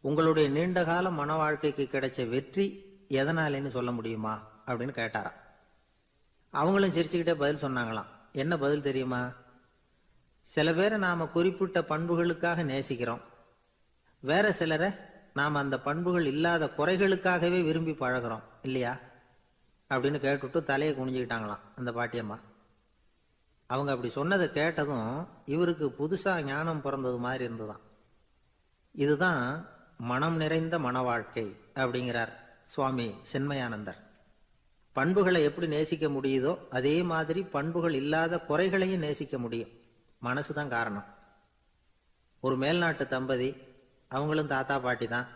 உங்களுடைய நீண்டகால மன வாழ்க்கைக்கு கிடைச்ச வெற்றி எதனாலேன்னு சொல்ல முடியுமா அப்படின்னு கேட்டாராம். அவங்களும் சிரிச்சுக்கிட்டே பதில் சொன்னாங்களாம். என்ன பதில் தெரியுமா? சில பேரை நாம் குறிப்பிட்ட பண்புகளுக்காக நேசிக்கிறோம், வேற சிலரை நாம் அந்த பண்புகள் இல்லாத குறைகளுக்காகவே விரும்பி பழகிறோம் இல்லையா? அப்படின்னு கேட்டுவிட்டு தலையை குனிஞ்சுக்கிட்டாங்களாம் அந்த பாட்டியம்மா. அவங்க அப்படி சொன்னதை கேட்டதும் இவருக்கு புதுசாக ஞானம் பிறந்தது மாதிரி இருந்துதான். இதுதான் மனம் நிறைந்த மன வாழ்க்கை அப்படிங்கிறார் சுவாமி சின்மயானந்தர். பண்புகளை எப்படி நேசிக்க முடியுதோ அதே மாதிரி பண்புகள் இல்லாத குறைகளையும் நேசிக்க முடியும். மனசு தான் காரணம். ஒரு மேல்நாட்டு தம்பதி, அவங்களும் தாத்தா பாட்டி தான்.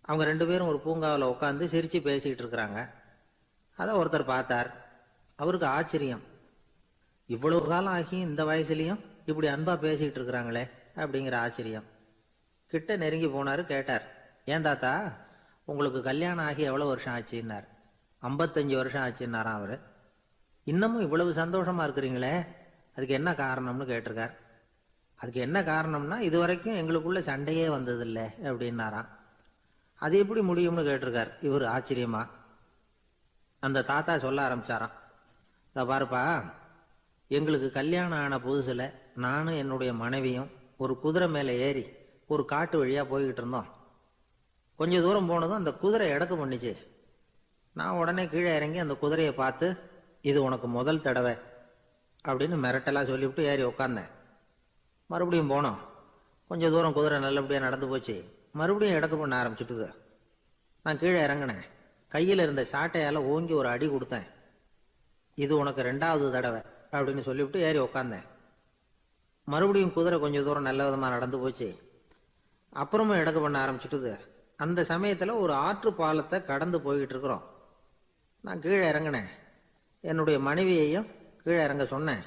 அவங்க 2 பேரும் ஒரு பூங்காவில் உட்காந்து சிரித்து பேசிக்கிட்டு இருக்கிறாங்க. அதை ஒருத்தர் பார்த்தார். அவருக்கு ஆச்சரியம், இவ்வளவு காலம் ஆகி இந்த வயசுலேயும் இப்படி அன்பாக பேசிக்கிட்டு இருக்கிறாங்களே அப்படிங்கிற ஆச்சரியம். கிட்ட நெருங்கி போனார். கேட்டார், ஏன் தாத்தா உங்களுக்கு கல்யாணம் ஆகி எவ்வளோ வருஷம் ஆச்சுன்னார். 55 வருஷம் ஆச்சுன்னாராம் அவர். இன்னமும் இவ்வளவு சந்தோஷமாக இருக்கிறீங்களே, அதுக்கு என்ன காரணம்னு கேட்டிருக்கார். அதுக்கு என்ன காரணம்னா, இது வரைக்கும் எங்களுக்குள்ள சண்டையே வந்ததில்லை அப்படின்னாராம். அது எப்படி முடியும்னு கேட்டிருக்கார் இவர் ஆச்சரியமா. அந்த தாத்தா சொல்ல ஆரம்பிச்சாராம், இதை பாருப்பா, எங்களுக்கு கல்யாணம் ஆன புதுசில் நானும் என்னுடைய மனைவியும் ஒரு குதிரை மேலே ஏறி ஒரு காட்டு வழியாக போய்கிட்டு இருந்தோம். கொஞ்சம் தூரம் போனதும் அந்த குதிரை எடக்கு பண்ணிச்சு. நான் உடனே கீழே இறங்கி அந்த குதிரையை பார்த்து, இது உனக்கு முதல் தடவை அப்படின்னு மிரட்டலாக சொல்லிவிட்டு ஏறி உட்காந்தேன். மறுபடியும் போனோம். கொஞ்சம் தூரம் குதிரை நல்லபடியாக நடந்து போச்சு. மறுபடியும் எடக்கு பண்ண ஆரம்பிச்சுட்டுது. நான் கீழே இறங்கினேன். கையில் இருந்த சாட்டையால் ஓங்கி ஒரு அடி கொடுத்தேன். இது உனக்கு 2வது தடவை அப்படின்னு சொல்லிவிட்டு ஏறி உக்காந்தேன். மறுபடியும் குதிரை கொஞ்சம் தூரம் நல்ல விதமாக நடந்து போச்சு. அப்புறமும் எடக்கு பண்ண ஆரம்பிச்சுட்டுது. அந்த சமயத்தில் ஒரு ஆற்று பாலத்தை கடந்து போய்கிட்டு இருக்கிறோம். நான் கீழே இறங்கினேன். என்னுடைய மனைவியையும் கீழே இறங்க சொன்னேன்.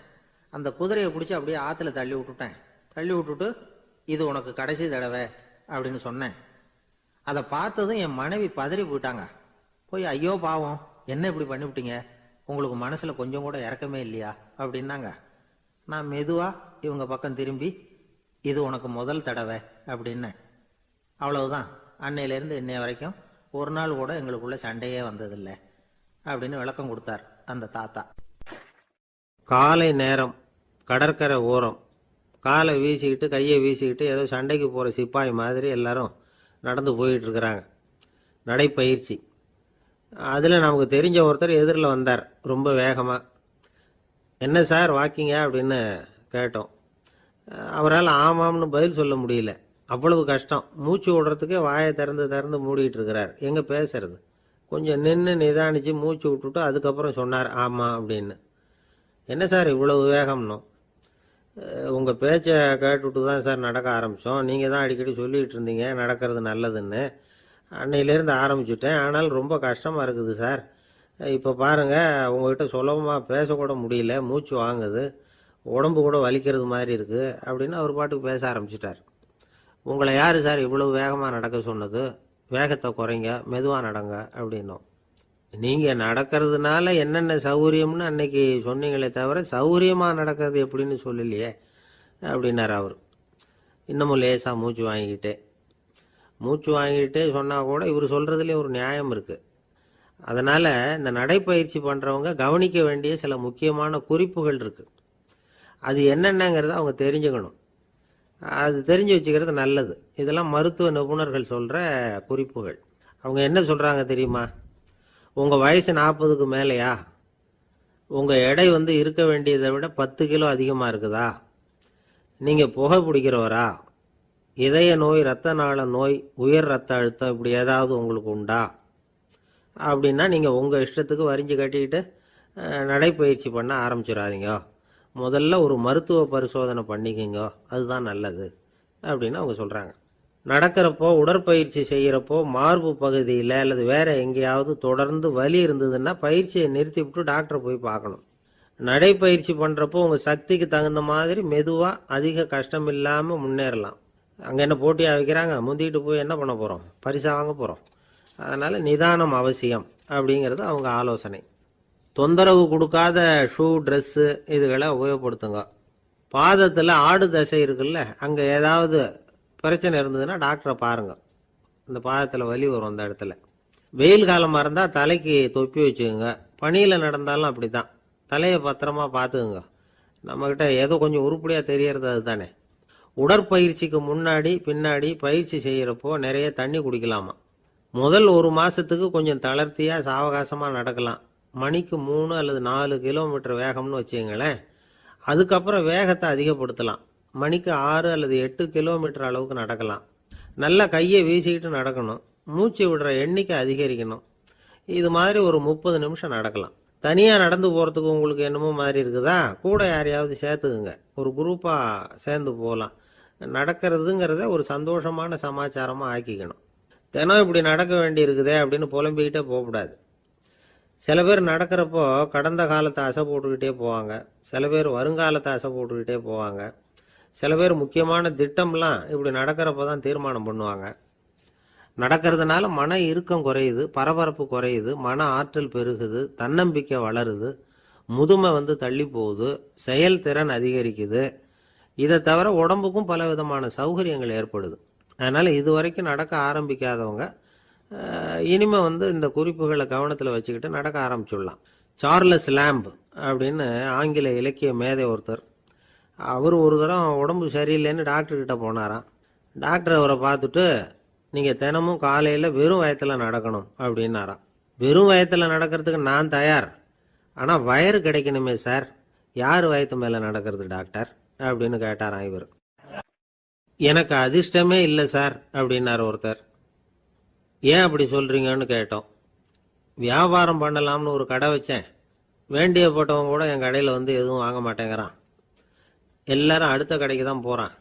அந்த குதிரையை பிடிச்சி அப்படியே ஆற்றுல தள்ளி விட்டுட்டேன். தள்ளி விட்டுட்டு, இது உனக்கு கடைசி தடவை அப்படின்னு சொன்னேன். அதை பார்த்ததும் என் மனைவி பதறி போயிட்டாங்க. போய், ஐயோ பாவம், என்ன இப்படி பண்ணிவிட்டீங்க, உங்களுக்கு மனசில் கொஞ்சம் கூட இறக்கமே இல்லையா அப்படின்னாங்க. நான் மெதுவாக இவங்க பக்கம் திரும்பி, இது உனக்கு முதல் தடவை அப்படின்னேன். அவ்வளவுதான். அன்னையிலேருந்து இன்னைய வரைக்கும் ஒரு நாள் கூட எங்களுக்குள்ள சண்டையே வந்ததில்லை அப்படின்னு விளக்கம் கொடுத்தார் அந்த தாத்தா. காலை நேரம், கடற்கரை ஓரம், காலை வீசிக்கிட்டு கையை வீசிக்கிட்டு ஏதோ சண்டைக்கு போகிற சிப்பாய் மாதிரி எல்லாரும் நடந்து போயிட்டு இருக்கிறாங்க. நடைப்பயிற்சி. அதில் நமக்கு தெரிஞ்ச ஒருத்தர் எதிரில் வந்தார் ரொம்ப வேகமாக. என்ன சார் வாக்கிங்க அப்படின்னு கேட்டோம். அவரால் ஆமாம்னு பதில் சொல்ல முடியல. அவ்வளவு கஷ்டம். மூச்சு விடுறதுக்கே வாயை திறந்து மூடிட்டு இருக்கிறார். எங்கே பேசுறது? கொஞ்சம் நின்று நிதானித்து மூச்சு விட்டுட்டு அதுக்கப்புறம் சொன்னார் ஆமாம் அப்படின்னு. என்ன சார் இவ்வளவு வேகம்னோ? உங்கள் பேச்சை கேட்டுவிட்டு தான் சார் நடக்க ஆரம்பித்தோம். நீங்கள் தான் அடிக்கடி சொல்லிகிட்டு இருந்தீங்க நடக்கிறது நல்லதுன்னு. அன்னையிலேருந்து ஆரம்பிச்சுட்டேன். ஆனால் ரொம்ப கஷ்டமாக இருக்குது சார். இப்போ பாருங்கள், உங்கள்கிட்ட சுலபமாக பேசக்கூட முடியல, மூச்சு வாங்குது, உடம்பு கூட வலிக்கிறது மாதிரி இருக்குது அப்படின்னு அவர் பாட்டுக்கு பேச ஆரம்பிச்சிட்டார். உங்களை யார் சார் இவ்வளவு வேகமாக நடக்க சொன்னது? வேகத்தை குறைங்க, மெதுவாக நடங்க அப்படின்னோம். நீங்கள் நடக்கிறதுனால என்னென்ன சௌகரியம்னு அன்னைக்கு சொன்னீங்களே தவிர சௌகரியமாக நடக்கிறது எப்படின்னு சொல்லலையே அப்படின்னார் அவர். இன்னமும் லேசாக மூச்சு வாங்கிக்கிட்டே சொன்னால் கூட இவர் சொல்கிறதுலே ஒரு நியாயம் இருக்குது. அதனால் இந்த நடைப்பயிற்சி பண்ணுறவங்க கவனிக்க வேண்டிய சில முக்கியமான குறிப்புகள் இருக்குது. அது என்னென்னங்கிறத அவங்க தெரிஞ்சுக்கணும். அது தெரிஞ்சு வச்சுக்கிறது நல்லது. இதெல்லாம் மருத்துவ நிபுணர்கள் சொல்கிற குறிப்புகள். அவங்க என்ன சொல்கிறாங்க தெரியுமா? உங்கள் வயசு 40க்கு மேலேயா? உங்கள் எடை இருக்க வேண்டியதை விட 10 கிலோ அதிகமாக இருக்குதா? நீங்கள் புகை பிடிக்கிறவரா? இதய நோய், இரத்த நாள நோய், உயர் இரத்த அழுத்தம் இப்படி ஏதாவது உங்களுக்கு உண்டா? அப்படின்னா நீங்கள் உங்கள் இஷ்டத்துக்கு வரிஞ்சு கட்டிக்கிட்டு நடைப்பயிற்சி பண்ண ஆரம்பிச்சிடாதீங்க. முதல்ல ஒரு மருத்துவ பரிசோதனை பண்ணிக்கோங்க, அதுதான் நல்லது அப்படின்னு அவங்க சொல்கிறாங்க. நடக்கிறப்போ, உடற்பயிற்சி செய்கிறப்போ மார்பு பகுதியில் அல்லது வேறு எங்கேயாவது தொடர்ந்து வலி இருந்ததுன்னா பயிற்சியை நிறுத்திவிட்டு டாக்டரை போய் பார்க்கணும். நடைப்பயிற்சி பண்ணுறப்போ உங்கள் சக்திக்கு தகுந்த மாதிரி மெதுவாக அதிக கஷ்டம் இல்லாமல் முன்னேறலாம். அங்கே என்ன போட்டியாக வைக்கிறாங்க? முந்திக்கிட்டு போய் என்ன பண்ண போகிறோம்? பரிசா வாங்க போகிறோம். அதனால் நிதானம் அவசியம் அப்படிங்கிறது அவங்க ஆலோசனை. தொந்தரவு கொடுக்காத ஷூ, ட்ரெஸ்ஸு இதுகளை உபயோகப்படுத்துங்க. பாதத்தில் ஆடு தசை இருக்குல்ல, அங்கே ஏதாவது பிரச்சனை இருந்ததுன்னா டாக்டரை பாருங்கள். அந்த பாதத்தில் வலி வரும் அந்த இடத்துல. வெயில் காலமாக இருந்தால் தலைக்கு தொப்பி வச்சுக்கோங்க. பனியில் நடந்தாலும் அப்படி தான். தலையை பத்திரமா பார்த்துக்குங்க. நம்மக்கிட்ட ஏதோ கொஞ்சம் உருப்படியாக தெரியறது அது தானே. உடற்பயிற்சிக்கு முன்னாடி பின்னாடி பயிற்சி செய்கிறப்போ நிறைய தண்ணி குடிக்கலாமா. முதல் ஒரு மாசத்துக்கு கொஞ்சம் தளர்த்தியா சாவகாசமாக நடக்கலாம். மணிக்கு 3 அல்லது 4 கிலோமீட்டர் வேகம்னு வச்சுங்களேன். அதுக்கப்புறம் வேகத்தை அதிகப்படுத்தலாம். மணிக்கு 6 அல்லது 8 கிலோமீட்டர் அளவுக்கு நடக்கலாம். நல்லா கையை வீசிக்கிட்டு நடக்கணும். மூச்சு விடுற எண்ணிக்கை அதிகரிக்கணும். இது மாதிரி ஒரு 30 நிமிஷம் நடக்கலாம். தனியாக நடந்து போகிறதுக்கு உங்களுக்கு என்னமோ மாதிரி இருக்குதா? கூட யாரையாவது சேர்த்துக்குங்க. ஒரு குரூப்பாக சேர்ந்து போகலாம். நடக்கிறதுங்கிறத ஒரு சந்தோஷமான சமாச்சாரமாக ஆக்கிக்கணும். தினம் இப்படி நடக்க வேண்டி இருக்குதே அப்படின்னு புலம்பிக்கிட்டே போகக்கூடாது. சில பேர் நடக்கிறப்போ கடந்த காலத்தை அசை போட்டுக்கிட்டே போவாங்க. சில பேர் வருங்காலத்தை அசை போட்டுக்கிட்டே போவாங்க. சில பேர் முக்கியமான திட்டம்லாம் இப்படி நடக்கிறப்போ தான் தீர்மானம் பண்ணுவாங்க. நடக்கிறதுனால மன இறுக்கம் குறையுது, பரபரப்பு குறையுது, மன ஆற்றல் பெருகுது, தன்னம்பிக்கை வளருது, முதுமை தள்ளி போகுது, செயல்திறன் அதிகரிக்குது. இதை தவிர உடம்புக்கும் பல விதமான சௌகரியங்கள் ஏற்படுது. அதனால் இது வரைக்கும் நடக்க ஆரம்பிக்காதவங்க இனிமே இந்த குறிப்புகளை கவனத்தில் வச்சுக்கிட்டு நடக்க ஆரம்பிச்சுடலாம். சார்லஸ் லேம்ப் அப்படின்னு ஆங்கில இலக்கிய மேதை ஒருத்தர், அவர் ஒரு தரம் உடம்பு சரியில்லைன்னு டாக்டர்கிட்ட போனாராம். டாக்டர் அவரை பார்த்துட்டு, நீங்கள் தினமும் காலையில் வெறும் வயத்தில் நடக்கணும் அப்படின்னாராம். வெறும் வயத்தில் நடக்கிறதுக்கு நான் தயார், ஆனால் வயறு கிடைக்கணுமே சார், யார் வயத்து மேலே நடக்கிறது டாக்டர் அப்படின்னு கேட்டாராம் இவர். எனக்கு அதிர்ஷ்டமே இல்லை சார் அப்படின்னார் ஒருத்தர். ஏன் அப்படி சொல்கிறீங்கன்னு கேட்டோம். வியாபாரம் பண்ணலாம்னு ஒரு கடை வச்சேன். வேண்டியப்பட்டவங்க கூட என் கடையில் எதுவும் வாங்க மாட்டேங்கிறான். எல்லாரும் அடுத்த கடைக்கு தான் போகிறான்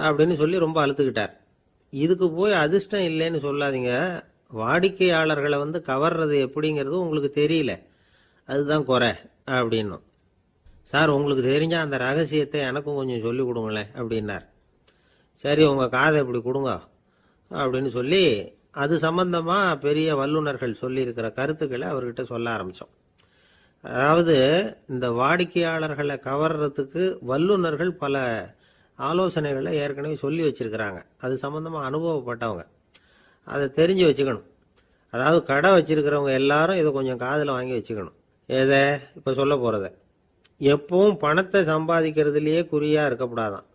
அப்படின்னு சொல்லி ரொம்ப அழுத்துக்கிட்டார். இதுக்கு போய் அதிர்ஷ்டம் இல்லைன்னு சொல்லாதீங்க. வாடிக்கையாளர்களை கவர்றது எப்படிங்கிறது உங்களுக்கு தெரியல, அதுதான் குறை அப்படின்னும். சார், உங்களுக்கு தெரிஞ்ச அந்த ரகசியத்தை எனக்கும் கொஞ்சம் சொல்லி கொடுங்களேன் அப்படின்னார். சரி, உங்கள் காதை இப்படி கொடுங்க அப்படின்னு சொல்லி அது சம்பந்தமாக பெரிய வல்லுநர்கள் சொல்லியிருக்கிற கருத்துக்களை அவர்கிட்ட சொல்ல ஆரம்பித்தோம். அதாவது இந்த வாடிக்கையாளர்களை கவர்றதுக்கு வல்லுநர்கள் பல ஆலோசனைகளை ஏற்கனவே சொல்லி வச்சிருக்கிறாங்க. அது சம்பந்தமாக அனுபவப்பட்டவங்க, அதை தெரிஞ்சு வச்சுக்கணும். அதாவது கடை வச்சிருக்கிறவங்க எல்லாரும் இதை கொஞ்சம் காதில் வாங்கி வச்சுக்கணும். எதை இப்போ சொல்ல போகிறத. எப்பவும் பணத்தை சம்பாதிக்கிறதுலையே குறியாக இருக்கக்கூடாதான்.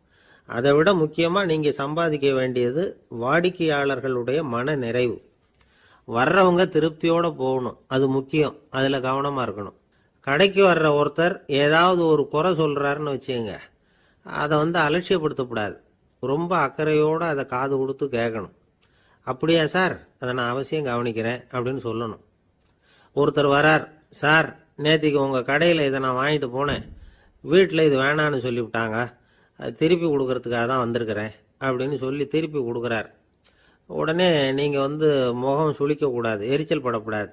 அதை விட முக்கியமாக நீங்கள் சம்பாதிக்க வேண்டியது வாடிக்கையாளர்களுடைய மன நிறைவு. வர்றவங்க திருப்தியோடு போகணும், அது முக்கியம். அதில் கவனமாக இருக்கணும். கடைக்கு வர்ற ஒருத்தர் ஏதாவது ஒரு குறை சொல்கிறாருன்னு வச்சுங்க, அதை அலட்சியப்படுத்தக்கூடாது. ரொம்ப அக்கறையோடு அதை காது கொடுத்து கேட்கணும். அப்படியா சார், அதை நான் அவசியம் கவனிக்கிறேன் அப்படின்னு சொல்லணும். ஒருத்தர் வரார், சார் நேற்றுக்கு உங்கள் கடையில் இதை நான் வாங்கிட்டு போனேன், வீட்டில் இது வேணான்னு சொல்லிவிட்டாங்க, அது திருப்பி கொடுக்கறதுக்காக தான் வந்திருக்கிறேன் அப்படின்னு சொல்லி திருப்பி கொடுக்குறார். உடனே நீங்கள் முகம் சுளிக்கக்கூடாது, எரிச்சல் படக்கூடாது.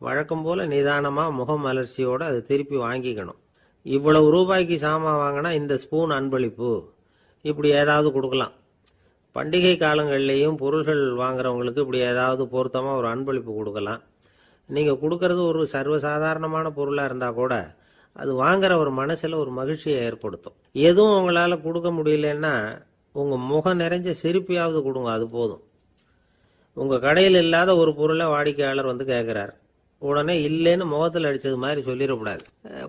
வழக்கம் போல் நிதானமாக முகம் மலர்ச்சியோடு அதை திருப்பி வாங்கிக்கணும். இவ்வளவு ரூபாய்க்கு சாமான் வாங்கினா இந்த ஸ்பூன் அன்பளிப்பு, இப்படி ஏதாவது கொடுக்கலாம். பண்டிகை காலங்கள்லேயும் பொருள்கள் வாங்குறவங்களுக்கு இப்படி ஏதாவது பொருத்தமாக ஒரு அன்பளிப்பு கொடுக்கலாம். நீங்கள் கொடுக்கறது ஒரு சர்வசாதாரணமான பொருளாக இருந்தால் கூட அது வாங்குற ஒரு மனசில் ஒரு மகிழ்ச்சியை ஏற்படுத்தும். எதுவும் உங்களால் கொடுக்க முடியலன்னா உங்கள் முகம் நிறைஞ்ச சிரிப்பையாவது கொடுங்க, அது போதும். உங்கள் கடையில் இல்லாத ஒரு பொருளை வாடிக்கையாளர் கேட்குறார், உடனே இல்லைன்னு முகத்தில் அடித்தது மாதிரி சொல்லிடக்கூடாது.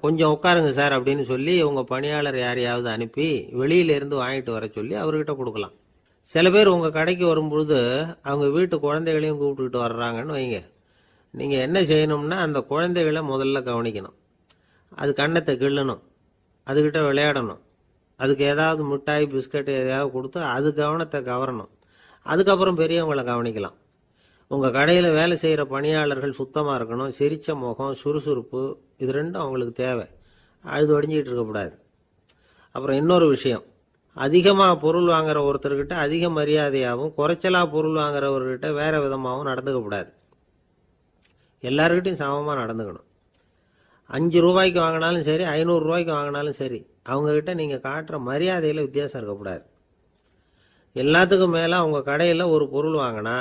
கொஞ்சம் உட்காருங்க சார் அப்படின்னு சொல்லி உங்கள் பணியாளர் யாரையாவது அனுப்பி வெளியிலேருந்து வாங்கிட்டு வர சொல்லி அவர்கிட்ட கொடுக்கலாம். சில பேர் உங்கள் கடைக்கு வரும்பொழுது அவங்க வீட்டு குழந்தைகளையும் கூப்பிட்டுக்கிட்டு வர்றாங்கன்னு வைங்க. நீங்கள் என்ன செய்யணும்னா அந்த குழந்தைகளை முதல்ல கவனிக்கணும். அது கண்ணத்தை கிள்ளணும், அதுக்கிட்ட விளையாடணும், அதுக்கு ஏதாவது மிட்டாய் பிஸ்கட் எதையாவது கொடுத்து அது கவனத்தை கவரணும். அதுக்கப்புறம் பெரியவங்களை கவனிக்கலாம். உங்கள் கடையில் வேலை செய்கிற பணியாளர்கள் சுத்தமாக இருக்கணும். சிரிச்ச முகம், சுறுசுறுப்பு, இது ரெண்டும் அவங்களுக்கு தேவை. அழுது வடிஞ்சிக்கிட்டு இருக்கக்கூடாது. அப்புறம் இன்னொரு விஷயம், அதிகமாக பொருள் வாங்குற ஒருத்தர்கிட்ட அதிக மரியாதையாகவும் குறைச்சலாக பொருள் வாங்குறவர்கிட்ட வேற விதமாகவும் நடந்துக்கக்கூடாது. எல்லாருக்கிட்டையும் சமமாக நடந்துக்கணும். 5 ரூபாய்க்கு வாங்கினாலும் சரி, 500 ரூபாய்க்கு வாங்கினாலும் சரி, அவங்கக்கிட்ட நீங்கள் காட்டுற மரியாதையில் வித்தியாசம் இருக்கக்கூடாது. எல்லாத்துக்கும் மேலே உங்கள் கடையில் ஒரு பொருள் வாங்கினா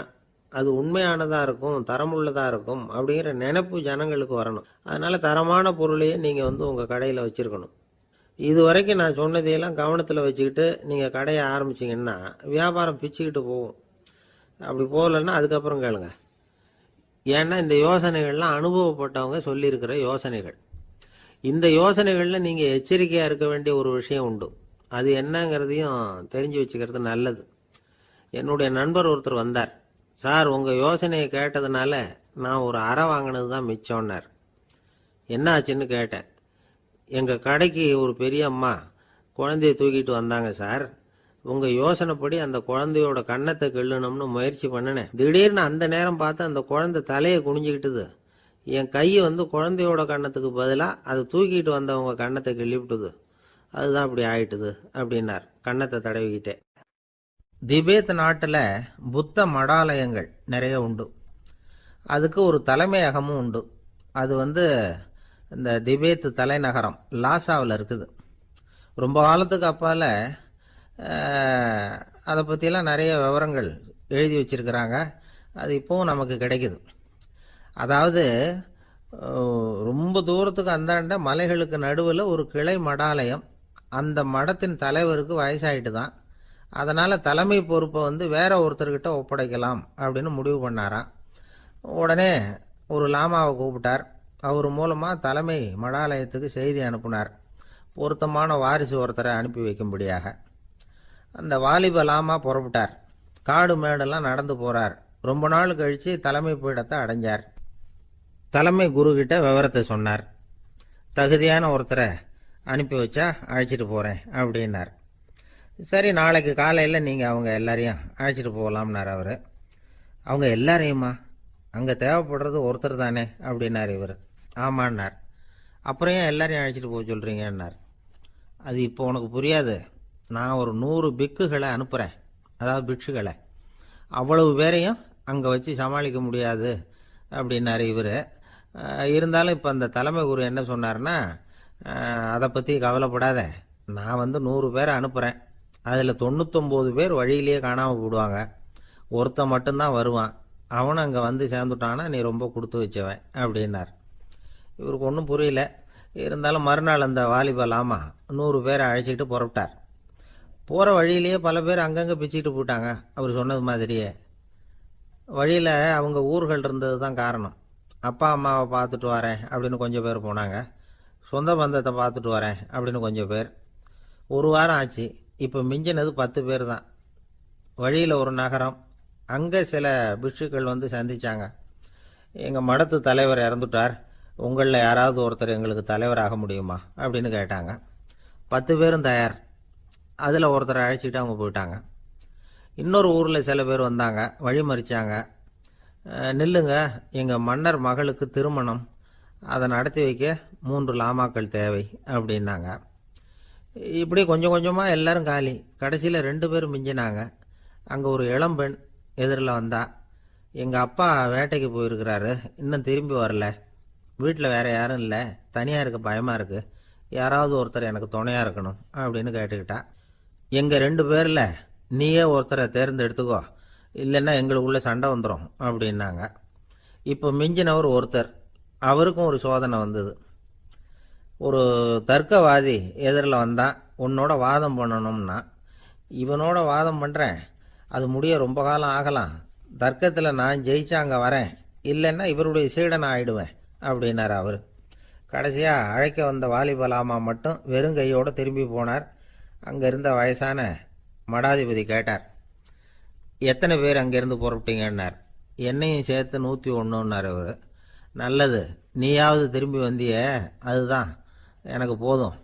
அது உண்மையானதாக இருக்கும், தரமுள்ளதாக இருக்கும் அப்படிங்கிற நினைப்பு ஜனங்களுக்கு வரணும். அதனால் தரமான பொருளையே நீங்கள் உங்கள் கடையில் வச்சுருக்கணும். இது வரைக்கும் நான் சொன்னதையெல்லாம் கவனத்தில் வச்சுக்கிட்டு நீங்கள் கடையை ஆரம்பிச்சிங்கன்னா வியாபாரம் பிச்சுக்கிட்டு போகும். அப்படி போகலன்னா அதுக்கப்புறம் கேளுங்க. ஏன்னா இந்த யோசனைகள்லாம் அனுபவப்பட்டவங்க சொல்லியிருக்கிற யோசனைகள். இந்த யோசனைகளில் நீங்கள் எச்சரிக்கையாக இருக்க வேண்டிய ஒரு விஷயம் உண்டு. அது என்னங்கிறதையும் தெரிஞ்சு வச்சுக்கிறது நல்லது. என்னுடைய நண்பர் ஒருத்தர் வந்தார். சார், உங்கள் யோசனையை கேட்டதுனால நான் ஒரு அறை வாங்கினது தான் மிச்சம்னார். என்ன ஆச்சுன்னு கேட்டேன். எங்கள் கடைக்கு ஒரு பெரிய அம்மா குழந்தைய தூக்கிட்டு வந்தாங்க சார். உங்கள் யோசனைப்படி அந்த குழந்தையோட கன்னத்தை கிள்ளணும்னு முயற்சி பண்ணினேன். திடீர்னு அந்த நேரம் பார்த்து அந்த குழந்தை தலையை குனிஞ்சிக்கிட்டுது. என் கையை குழந்தையோட கன்னத்துக்கு பதிலாக அதை தூக்கிட்டு வந்தவங்க கன்னத்தை கிள்ளி விட்டுது. அதுதான் அப்படி ஆயிட்டுது அப்படின்னார் கன்னத்தை தடவிக்கிட்டே. திபேத் நாட்டில் புத்த மடாலயங்கள் நிறைய உண்டு. அதுக்கு ஒரு தலைமையகமும் உண்டு. அது இந்த திபேத் தலைநகரம் லாசாவில் இருக்குது. ரொம்ப காலத்துக்கு அப்பால் அதை பற்றியெல்லாம் நிறைய விவரங்கள் எழுதி வச்சிருக்கிறாங்க. அது இப்போவும் நமக்கு கிடைக்குது. அதாவது ரொம்ப தூரத்துக்கு அந்தாண்ட மலைகளுக்கு நடுவில் ஒரு கிளை மடாலயம். அந்த மடத்தின் தலைவருக்கு வயசாயிட்டு தான். அதனால் தலைமை பொறுப்பை வேற ஒருத்தர்கிட்ட ஒப்படைக்கலாம் அப்படின்னு முடிவு பண்ணாராம். உடனே ஒரு லாமாவை கூப்பிட்டார். அவர் மூலமாக தலைமை மடாலயத்துக்கு செய்தி அனுப்புனார், பொருத்தமான வாரிசு ஒருத்தரை அனுப்பி வைக்கும்படியாக. அந்த வாலிப லாமா புறப்பட்டார். காடு மேடெல்லாம் நடந்து போகிறார். ரொம்ப நாள் கழித்து தலைமை பீடத்தை அடைஞ்சார். தலைமை குருக்கிட்ட விவரத்தை சொன்னார். தகுதியான ஒருத்தரை அனுப்பி வச்சா அழைச்சிட்டு போகிறேன் அப்படின்னார். சரி, நாளைக்கு காலையில் நீங்கள் அவங்க எல்லாரையும் அழைச்சிட்டு போகலாம்னார் அவர். அவங்க எல்லாரையுமா? அங்கே தேவைப்படுறது ஒருத்தர் தானே அப்படின்னார் இவர். ஆமான்னார். அப்புறம் ஏன் எல்லாரையும் அழைச்சிட்டு போக சொல்கிறீங்கன்னார். அது இப்போ உனக்கு புரியாது. நான் ஒரு 100 பிக்குகளை அனுப்புகிறேன், அதாவது பிட்சுகளை. அவ்வளவு பேரையும் அங்கே வச்சு சமாளிக்க முடியாது அப்படின்னாரு இவர். இருந்தாலும் இப்போ அந்த தலைமை குரு என்ன சொன்னார்னா, அதை பற்றி கவலைப்படாத, நான் 100 பேரை அனுப்புகிறேன். அதில் 99 பேர் வழியிலேயே காணாமல் போடுவாங்க. ஒருத்தன் மட்டும்தான் வருவான். அவனும் அங்கே சேர்ந்துட்டான்னா நீ ரொம்ப கொடுத்து வச்சவன் அப்படின்னார். இவருக்கு ஒன்றும் புரியல. இருந்தாலும் மறுநாள் அந்த வாலிப லாமா 100 பேரை அழைச்சிக்கிட்டு புறப்பட்டார். போகிற வழியிலேயே பல பேர் அங்கங்கே பிச்சுக்கிட்டு போட்டாங்க. அவர் சொன்னது மாதிரியே. வழியில் அவங்க ஊர்கள் இருந்தது தான் காரணம். அப்பா அம்மாவை பார்த்துட்டு வரேன் அப்படின்னு கொஞ்சம் பேர் போனாங்க. சொந்த பந்தத்தை பார்த்துட்டு வரேன் அப்படின்னு கொஞ்சம் பேர். ஒரு வாரம் ஆச்சு. இப்போ மிஞ்சினது 10 பேர் தான். வழியில் ஒரு நகரம். அங்கே சில பிட்சுக்கள் சந்தித்தாங்க. எங்கள் மடத்து தலைவர் இறந்துட்டார், உங்களில் யாராவது ஒருத்தர் எங்களுக்கு தலைவராக முடியுமா அப்படின்னு கேட்டாங்க. 10 பேரும் தயார். அதில் ஒருத்தரை அழைச்சிட்டு அவங்க போயிட்டாங்க. இன்னொரு ஊரில் சில பேர் வந்தாங்க, வழி மறிச்சாங்க. நில்லுங்க, எங்கள் மன்னர் மகளுக்கு திருமணம், அதை நடத்தி வைக்க 3 லாமாக்கள் தேவை அப்படின்னாங்க. இப்படி கொஞ்சம் கொஞ்சமாக எல்லாரும் காலி. கடைசியில் 2 பேரும் மிஞ்சினாங்க. அங்கே ஒரு இளம்பெண் எதிரில் வந்தா. எங்கள் அப்பா வேட்டைக்கு போயிருக்கிறாரு, இன்னும் திரும்பி வரல. வீட்டில் வேறு யாரும் இல்லை, தனியாக இருக்க பயமாக இருக்குது, யாராவது ஒருத்தர் எனக்கு துணையாக இருக்கணும் அப்படின்னு கேட்டுக்கிட்டா. எங்கள் 2 பேரில் நீயே ஒருத்தரை தேர்ந்தெடுத்துக்கோ, இல்லைன்னா எங்களுக்குள்ள சண்டை வந்துடும் அப்படின்னாங்க. இப்போ மிஞ்சினவர் ஒருத்தர். அவருக்கும் ஒரு சோதனை வந்தது. ஒரு தர்க்கவாதி எதிரில் வந்தால் உன்னோட வாதம் பண்ணணும்னா, இவனோட வாதம் பண்ணுறேன், அது முடிய ரொம்ப காலம் ஆகலாம், தர்க்கத்தில் நான் ஜெயிச்சா அங்கே வரேன், இல்லைன்னா இவருடைய சீடனை ஆயிடுவேன் அப்படின்னார் அவர். கடைசியாக அழைக்க வந்த வாலிபலாமா மட்டும் வெறுங்கையோடு திரும்பி போனார். அங்கே இருந்த வயசான மடாதிபதி கேட்டார், எத்தனை பேர் அங்கேருந்து புறப்பட்டீங்கன்னார். என்னையும் சேர்த்து 101ன்னார் அவர். நல்லது, நீயாவது திரும்பி வந்தியே, அதுதான் எனக்கு போதும்.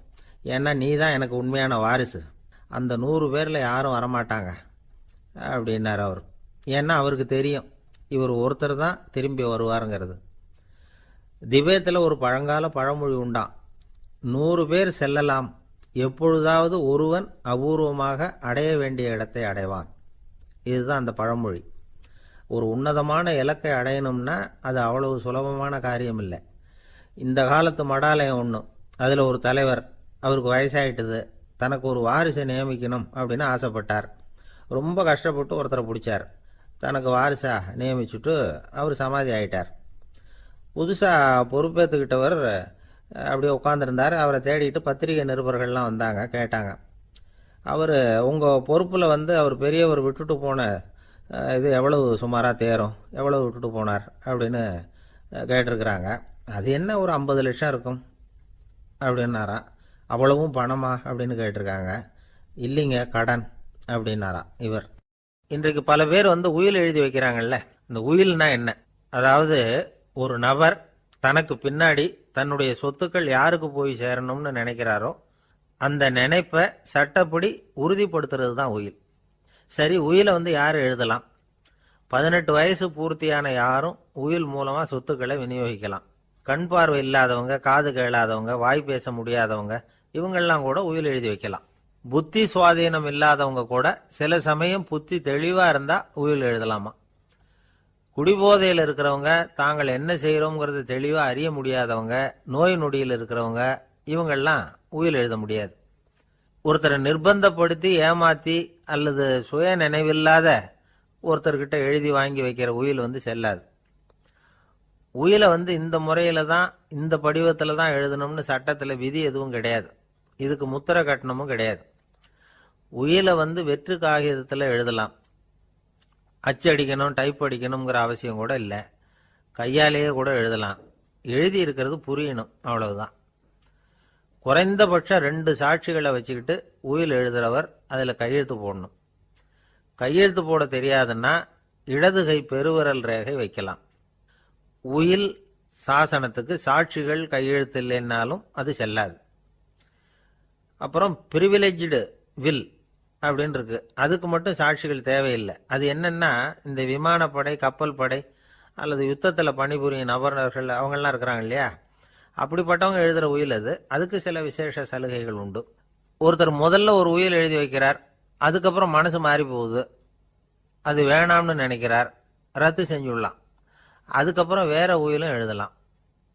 ஏன்னா நீ தான் எனக்கு உண்மையான வாரிசு. அந்த 100 பேரில் யாரும் வரமாட்டாங்க அப்படின்னார் அவர். ஏன்னா அவருக்கு தெரியும் இவர் ஒருத்தர் தான் திரும்பி வருவாருங்கிறது. திபேத்தில் ஒரு பழங்கால பழமொழி உண்டாம், 100 பேர் செல்லலாம், எப்பொழுதாவது ஒருவன் அபூர்வமாக அடைய வேண்டிய இடத்தை அடைவான். இதுதான் அந்த பழமொழி. ஒரு உன்னதமான இலக்கை அடையணும்னா அது அவ்வளவு சுலபமான காரியம் இல்லை. இந்த காலத்து மடாலயம் ஒன்று, அதில் ஒரு தலைவர், அவருக்கு வயசாயிட்டுது, தனக்கு ஒரு வாரிசை நியமிக்கணும் அப்படின்னு ஆசைப்பட்டார். ரொம்ப கஷ்டப்பட்டு ஒருத்தரை பிடிச்சார். தனக்கு வாரிசாக நியமிச்சுட்டு அவர் சமாதி ஆயிட்டார். புதுசாக பொறுப்பேற்றுக்கிட்டவர் அப்படியே உட்காந்துருந்தார். அவரை தேடிட்டு பத்திரிகை நிருபர்கள்லாம் வந்தாங்க, கேட்டாங்க. அவர் உங்கள் பொறுப்பில் அவர் பெரியவர் விட்டுட்டு போன இது எவ்வளவு சுமாராக தேரும், எவ்வளவு விட்டுட்டு போனார் அப்படின்னு கேட்டிருக்கிறாங்க. அது என்ன ஒரு 50 லட்சம் இருக்கும் அப்படின்னாராம். அவ்வளவும் பணமா அப்படின்னு கேட்டிருக்காங்க. இல்லைங்க, கடன் அப்படின்னாராம் இவர். இன்றைக்கு பல பேர் உயில் எழுதி வைக்கிறாங்கல்ல. இந்த உயில்னா என்ன? அதாவது ஒரு நபர் தனக்கு பின்னாடி தன்னுடைய சொத்துக்கள் யாருக்கு போய் சேரணும்னு நினைக்கிறாரோ அந்த நினைப்பை சட்டப்படி உறுதிப்படுத்துறது தான் உயில். சரி, உயிலை யார் எழுதலாம்? 18 வயசு பூர்த்தியான யாரும் உயில் மூலமா சொத்துக்களை விநியோகிக்கலாம். கண் பார்வை இல்லாதவங்க, காது கேளாதவங்க, வாய் பேச முடியாதவங்க, இவங்கெல்லாம் கூட உயில் எழுதி வைக்கலாம். புத்தி சுவாதீனம் இல்லாதவங்க கூட சில சமயம் புத்தி தெளிவா இருந்தா உயில் எழுதலாமா. குடிபோதையில் இருக்கிறவங்க, தாங்கள் என்ன செய்யறோங்கிறது தெளிவா அறிய முடியாதவங்க, நோய் நொடியில் இருக்கிறவங்க, இவங்கெல்லாம் உயில் எழுத முடியாது. ஒருத்தரை நிர்பந்தப்படுத்தி ஏமாத்தி அல்லது சுய நினைவில்லாத ஒருத்தர்கிட்ட எழுதி வாங்கி வைக்கிற உயில் செல்லாது. உயிலை இந்த முறையில தான், இந்த படிவத்துல தான் எழுதணும்னு சட்டத்துல விதி எதுவும் கிடையாது. இதுக்கு முத்திரை கட்டணமும் கிடையாது. உயிலை வெற்று காகிதத்துல எழுதலாம். அச்சடிக்கணும், டைப் அடிக்கணுங்கிற அவசியம் கூட இல்லை. கையாலேயே கூட எழுதலாம். எழுதி இருக்கிறது புரியணும், அவ்வளவுதான். குறைந்தபட்சம் 2 சாட்சிகளை வச்சுக்கிட்டு உயில் எழுதுறவர் அதில் கையெழுத்து போடணும். கையெழுத்து போட தெரியாதுன்னா இடது கை பெருவிரல் ரேகை வைக்கலாம். உயில் சாசனத்துக்கு சாட்சிகள் கையெழுத்து இல்லைன்னாலும் அது செல்லாது. அப்புறம் பிரிவிலேஜ்டு வில் அப்படின்னு இருக்கு. அதுக்கு மட்டும் சாட்சிகள் தேவையில்லை. அது என்னன்னா, இந்த விமானப்படை, கப்பல் படை அல்லது யுத்தத்தில் பணிபுரியும் நபர்கள் அவங்கெல்லாம் இருக்கிறாங்க இல்லையா, அப்படிப்பட்டவங்க எழுதுகிற உயில் அது. அதுக்கு சில விசேஷ சலுகைகள் உண்டு. ஒருத்தர் முதல்ல ஒரு உயில் எழுதி வைக்கிறார், அதுக்கப்புறம் மனசு மாறி போகுது, அது வேணாம்னு நினைக்கிறார், ரத்து செஞ்சுடலாம். அதுக்கப்புறம் வேற உயிலும் எழுதலாம்.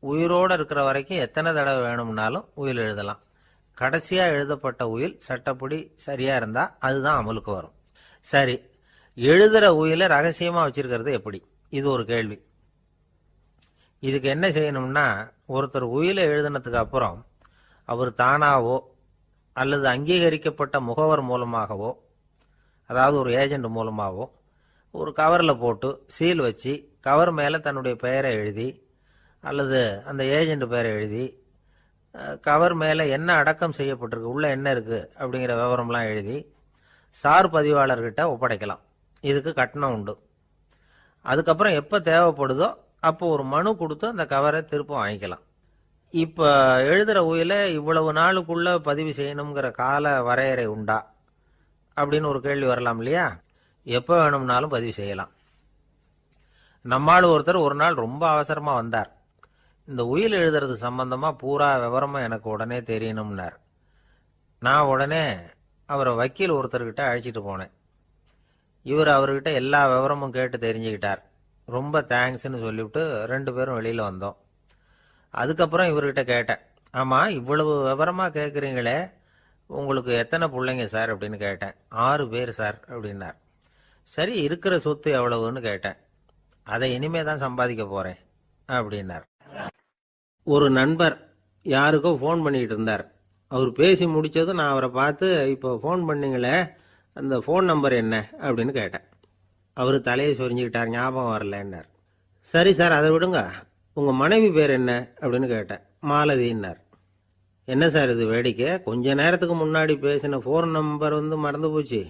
உயிரோடு இருக்கிற வரைக்கும் எத்தனை தடவை வேணும்னாலும் உயில் எழுதலாம். கடைசியா எழுதப்பட்ட உயில் சட்டப்படி சரியா இருந்தா அதுதான் அமலுக்கு வரும். சரி, எழுதுற உயில ரகசியமா வச்சிருக்கிறது எப்படி? இது ஒரு கேள்வி. இதுக்கு என்ன செய்யணும்னா, ஒருத்தர் உயிலை எழுதினதுக்கு அப்புறம் அவர் தானாவோ அல்லது அங்கீகரிக்கப்பட்ட முகவர் மூலமாகவோ, அதாவது ஒரு ஏஜென்ட் மூலமாகவோ, ஒரு கவரில் போட்டு சீல் வச்சு கவர் மேலே தன்னுடைய பெயரை எழுதி அல்லது அந்த ஏஜென்ட் பெயரை எழுதி கவர் மேலே என்ன அடக்கம் செய்யப்பட்டிருக்கு, உள்ள என்ன இருக்கு அப்படிங்கிற விவரம்லாம் எழுதி சார் பதிவாளர்கிட்ட ஒப்படைக்கலாம். இதுக்கு கட்டணம் உண்டு. அதுக்கப்புறம் எப்போ தேவைப்படுதோ அப்போ ஒரு மனு கொடுத்து அந்த கவரை திரும்ப வாங்கிக்கலாம். இப்போ எழுதுகிற உயில இவ்வளவு நாளுக்குள்ள பதிவு செய்யணுங்கிற கால வரையறை உண்டா அப்படின்னு ஒரு கேள்வி வரலாம் இல்லையா? எப்போ வேணும்னாலும் பதிவு செய்யலாம். நம்மால் ஒருத்தர் ஒரு நாள் ரொம்ப அவசரமாக வந்தார். இந்த உயில் எழுதுறது சம்பந்தமாக பூரா விவரமாக எனக்கு உடனே தெரியணும்னார். நான் உடனே அவரை வக்கீல் ஒருத்தர்கிட்ட அழைச்சிட்டு போனேன். இவர் அவர்கிட்ட எல்லா விவரமும் கேட்டு தெரிஞ்சுக்கிட்டார். ரொம்ப தேங்க்ஸ்ன்னு சொல்லிவிட்டு 2 பேரும் வெளியில் வந்தோம். அதுக்கப்புறம் இவர்கிட்ட கேட்டேன், ஆமாம் இவ்வளவு விவரமாக கேட்குறீங்களே, உங்களுக்கு எத்தனை பிள்ளைங்க சார் அப்படின்னு கேட்டேன். 6 பேர் சார் அப்படின்னார். சரி, இருக்கிற சொத்து எவ்வளவுன்னு கேட்டேன். அதை இனிமே தான் சம்பாதிக்க போகிறேன் அப்படின்னார். ஒரு நண்பர் யாருக்கோ ஃபோன் பண்ணிக்கிட்டு இருந்தார். அவர் பேசி முடித்ததும் நான் அவரை பார்த்து, இப்போ ஃபோன் பண்ணீங்களே அந்த ஃபோன் நம்பர் என்ன அப்படின்னு கேட்டேன். அவர் தலையை சொரிஞ்சுக்கிட்டார், ஞாபகம் வரலன்னார். சரி சார், அதை விடுங்க, உங்கள் மனைவி பேர் என்ன அப்படின்னு கேட்டேன். மாலதின்னார். என்ன சார் இது வேடிக்கை, கொஞ்ச நேரத்துக்கு முன்னாடி பேசின ஃபோன் நம்பர் மறந்து போச்சு,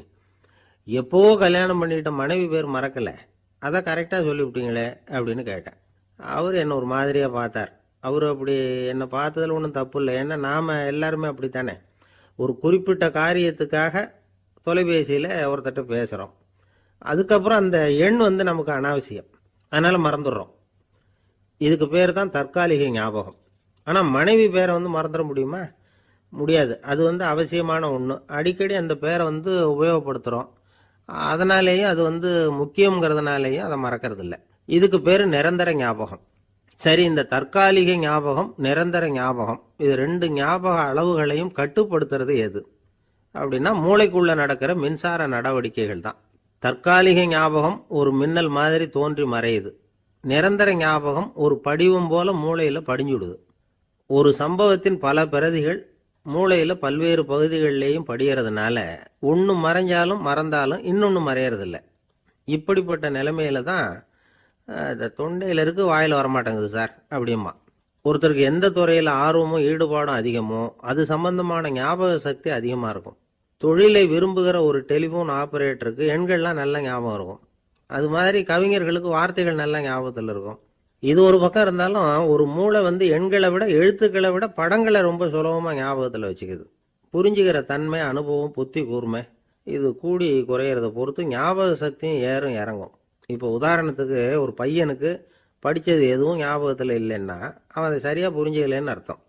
எப்போவோ கல்யாணம் பண்ணிக்கிட்ட மனைவி பேர் மறக்கலை, அதை கரெக்டாக சொல்லிவிட்டீங்களே அப்படின்னு கேட்டேன். அவர் என்ன ஒரு மாதிரியாக பார்த்தார். அவர் அப்படி என்னை பார்த்ததில் ஒன்றும் தப்பு இல்லை, ஏன்னா நாம் எல்லாருமே அப்படித்தானே. ஒரு குறிப்பிட்ட காரியத்துக்காக தொலைபேசியில் ஒருத்தட்ட பேசுகிறோம், அதுக்கப்புறம் அந்த எண் நமக்கு அனாவசியம், அதனால் மறந்துடுறோம். இதுக்கு பேர் தான் தற்காலிக ஞாபகம். ஆனால் மனைவி பேரை மறந்துட முடியுமா? முடியாது. அது அவசியமான ஒன்று. அடிக்கடி அந்த பேரை உபயோகப்படுத்துகிறோம், அதனாலேயும் அது முக்கியங்கிறதுனாலேயும் அதை மறக்கிறது இல்லை. இதுக்கு பேர் நிரந்தர ஞாபகம். சரி, இந்த தற்காலிக ஞாபகம், நிரந்தர ஞாபகம், இது 2 ஞாபக அளவுகளையும் கட்டுப்படுத்துறது எது அப்படின்னா மூளைக்குள்ள நடக்கிற மின்சார நடவடிக்கைகள் தான். தற்காலிக ஞாபகம் ஒரு மின்னல் மாதிரி தோன்றி மறையுது. நிரந்தர ஞாபகம் ஒரு படிவம் போல மூளையில் படிஞ்சுடுது. ஒரு சம்பவத்தின் பல பிரதிகள் மூளையில் பல்வேறு பகுதிகளிலேயும் படிகிறதுனால ஒன்று மறைஞ்சாலும் மறந்தாலும் இன்னொன்று மறையறதில்ல. இப்படிப்பட்ட நிலைமையில தான் இந்த தொண்டையில் இருக்கு, வாயில் வரமாட்டேங்குது சார் அப்படிமா. ஒருத்தருக்கு எந்த துறையில் ஆர்வமும் ஈடுபாடும் அதிகமோ அது சம்பந்தமான ஞாபக சக்தி அதிகமாக இருக்கும். தொழிலை விரும்புகிற ஒரு டெலிஃபோன் ஆபரேட்டருக்கு எண்கள்லாம் நல்ல ஞாபகம் இருக்கும். அது மாதிரி கவிஞர்களுக்கு வார்த்தைகள் நல்ல ஞாபகத்தில் இருக்கும். இது ஒரு பக்கம் இருந்தாலும் ஒரு மூளை வந்து எண்களை விட எழுத்துக்களை விட படங்களை ரொம்ப சுலபமாக ஞாபகத்தில் வச்சுக்குது. புரிஞ்சுக்கிற தன்மை, அனுபவம், புத்தி கூர்மை இது கூடி குறையிறத பொறுத்து ஞாபக சக்தியும் ஏறும் இறங்கும். இப்போ உதாரணத்துக்கு ஒரு பையனுக்கு படித்தது எதுவும் ஞாபகத்தில் இல்லைன்னா அவன் அதை சரியாக புரிஞ்சுக்கலன்னு அர்த்தம்.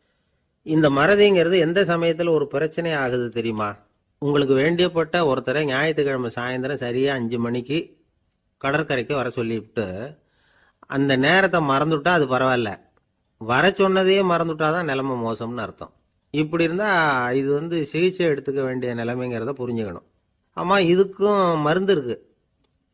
இந்த மறதிங்கிறது எந்த சமயத்தில் ஒரு பிரச்சனை ஆகுது தெரியுமா? உங்களுக்கு வேண்டியப்பட்ட ஒருத்தரை ஞாயிற்றுக்கிழமை சாயந்தரம் சரியாக 5 மணிக்கு கடற்கரைக்கு வர சொல்லிவிட்டு அந்த நேரத்தை மறந்துவிட்டா அது பரவாயில்ல, வர சொன்னதையே மறந்துவிட்டாதான் நிலைமை மோசம்னு அர்த்தம். இப்படி இருந்தால் இது வந்து சிகிச்சை எடுத்துக்க வேண்டிய நிலைமைங்கிறத புரிஞ்சுக்கணும். ஆமாம், இதுக்கும் மருந்து இருக்குது.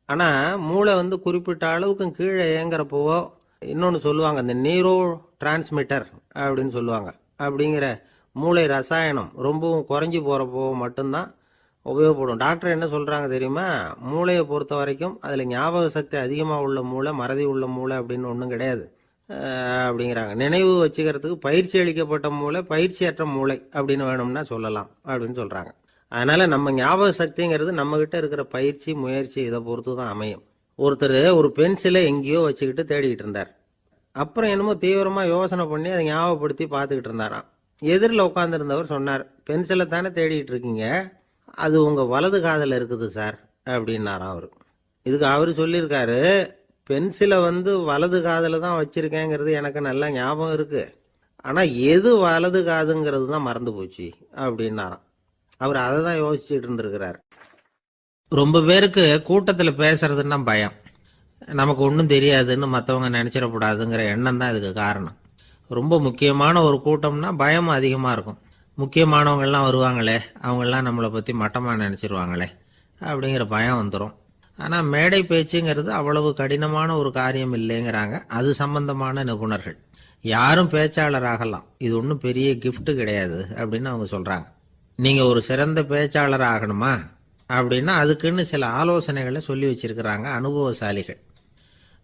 ஆனால் மூளை வந்து குறிப்பிட்ட அளவுக்கு கீழே இயங்குறப்போவோ இன்னொன்று சொல்லுவாங்க, இந்த நியூரோ டிரான்ஸ்மிட்டர் அப்படின்னு சொல்லுவாங்க. அப்படிங்கிற மூளை ரசாயனம் ரொம்பவும் குறைஞ்சி போகிறப்போ மட்டும்தான் உபயோகப்படும். டாக்டர் என்ன சொல்கிறாங்க தெரியுமா? மூளையை பொறுத்த வரைக்கும் அதில் ஞாபக சக்தி அதிகமாக உள்ள மூளை, மறதி உள்ள மூளை அப்படின்னு ஒன்றும் கிடையாது அப்படிங்கிறாங்க. நினைவு வச்சுக்கிறதுக்கு பயிற்சி அளிக்கப்பட்ட மூளை, பயிற்சியற்ற மூளை அப்படின்னு வேணும்னா சொல்லலாம் அப்படின்னு சொல்கிறாங்க. அதனால் நம்ம ஞாபக சக்திங்கிறது நம்மக்கிட்ட இருக்கிற பயிற்சி, முயற்சி இதை பொறுத்து தான் அமையும். ஒருத்தர் ஒரு பென்சிலை எங்கேயோ வச்சுக்கிட்டு தேடிக்கிட்டு இருந்தார். அப்புறம் என்னமோ தீவிரமாக யோசனை பண்ணி அதை ஞாபகப்படுத்தி பார்த்துக்கிட்டு இருந்தாராம். எதிரில் உட்காந்துருந்தவர் சொன்னார், பென்சிலை தானே தேடிட்டு இருக்கீங்க, அது உங்கள் வலது காதில் இருக்குது சார் அப்படின்னாராம் அவர். இதுக்கு அவர் சொல்லியிருக்காரு, பென்சிலை வந்து வலது காதில் தான் வச்சுருக்கேங்கிறது எனக்கு நல்லா ஞாபகம் இருக்குது, ஆனால் எது வலது காதுங்கிறது தான் மறந்து போச்சு அப்படின்னாராம். அவர் அதை தான் யோசிச்சுட்டு இருந்திருக்கிறார். ரொம்ப பேருக்கு கூட்டத்தில் பேசுறதுன்னா பயம். நமக்கு ஒன்றும் தெரியாதுன்னு மற்றவங்க நினச்சிடக்கூடாதுங்கிற எண்ணம் தான் இதுக்கு காரணம். ரொம்ப முக்கியமான ஒரு கூட்டம்னா பயம் அதிகமாக இருக்கும். முக்கியமானவங்கள்லாம் வருவாங்களே, அவங்கெல்லாம் நம்மளை பற்றி மட்டமாக நினச்சிருவாங்களே அப்படிங்கிற பயம் வந்துடும். ஆனால் மேடை பேச்சுங்கிறது அவ்வளவு கடினமான ஒரு காரியம் இல்லைங்கிறாங்க அது சம்பந்தமான நிபுணர்கள். யாரும் பேச்சாளர் ஆகலாம், இது ஒன்றும் பெரிய கிஃப்ட் கிடையாது அப்படின்னு அவங்க சொல்கிறாங்க. நீங்கள் ஒரு சிறந்த பேச்சாளர் ஆகணுமா அப்படின்னா அதுக்குன்னு சில ஆலோசனைகளை சொல்லி வச்சிருக்கிறாங்க அனுபவசாலிகள்.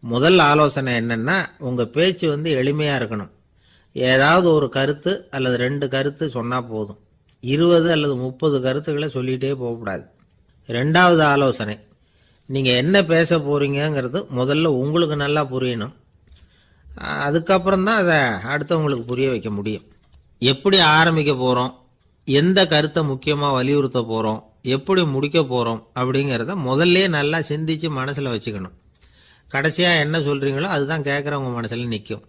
முதல் ஆலோசனை என்னென்னா, உங்கள் பேச்சு வந்து எளிமையாக இருக்கணும். ஏதாவது ஒரு கருத்து அல்லது 2 கருத்து சொன்னால் போதும். 20 அல்லது 30 கருத்துக்களை சொல்லிகிட்டே போகக்கூடாது. 2வது ஆலோசனை, நீங்கள் என்ன பேச போகிறீங்கிறது முதல்ல உங்களுக்கு நல்லா புரியணும். அதுக்கப்புறம் தான் அதை அடுத்தவங்களுக்கு புரிய வைக்க முடியும். எப்படி ஆரம்பிக்க போகிறோம், எந்த கருத்தை முக்கியமாக வலியுறுத்த போகிறோம், எப்படி முடிக்க போகிறோம் அப்படிங்கிறத முதல்ல நல்லா சிந்திச்சு மனசில் வச்சுக்கணும். கடைசியாக என்ன சொல்கிறீங்களோ அதுதான் கேட்குறவங்க மனசில் நிற்கும்.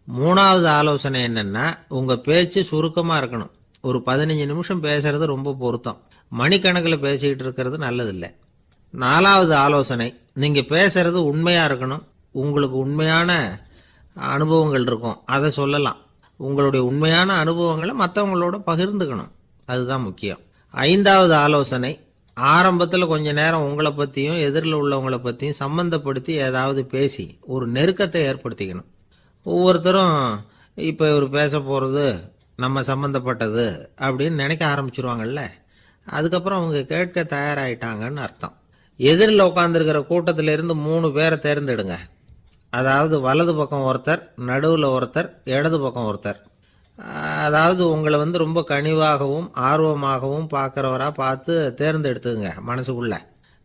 3வது ஆலோசனை என்னென்னா, உங்கள் பேச்சு சுருக்கமாக இருக்கணும். ஒரு 15 நிமிஷம் பேசுறது ரொம்ப பொருத்தம். மணிக்கணக்கில் பேசிக்கிட்டு இருக்கிறது நல்லதில்லை. 4வது ஆலோசனை, நீங்கள் பேசுறது உண்மையாக இருக்கணும். உங்களுக்கு உண்மையான அனுபவங்கள் இருக்கும், அதை சொல்லலாம். உங்களுடைய உண்மையான அனுபவங்களை மற்றவங்களோட பகிர்ந்துக்கணும், அதுதான் முக்கியம். 5வது ஆலோசனை, ஆரம்பத்தில் கொஞ்ச நேரம் உங்களை பற்றியும் எதிரில் உள்ளவங்களை பற்றியும் சம்மந்தப்படுத்தி ஏதாவது பேசி ஒரு நெருக்கத்தை ஏற்படுத்திக்கணும். ஒவ்வொருத்தரும் இப்போ இவர் பேச போகிறது நம்ம சம்மந்தப்பட்டது அப்படின்னு நினைக்க ஆரம்பிச்சிருவாங்கல்ல, அதுக்கப்புறம் அவங்க கேட்க தயாராகிட்டாங்கன்னு அர்த்தம். எதிரில் உட்காந்துருக்கிற கூட்டத்திலிருந்து 3 பேரை தேர்ந்தெடுங்க. அதாவது வலது பக்கம் ஒருத்தர், நடுவில் ஒருத்தர், இடது பக்கம் ஒருத்தர். அதாவது உங்களை வந்து ரொம்ப கனிவாகவும் ஆர்வமாகவும் பார்க்குறவராக பார்த்து தேர்ந்தெடுத்துங்க மனசுக்குள்ள.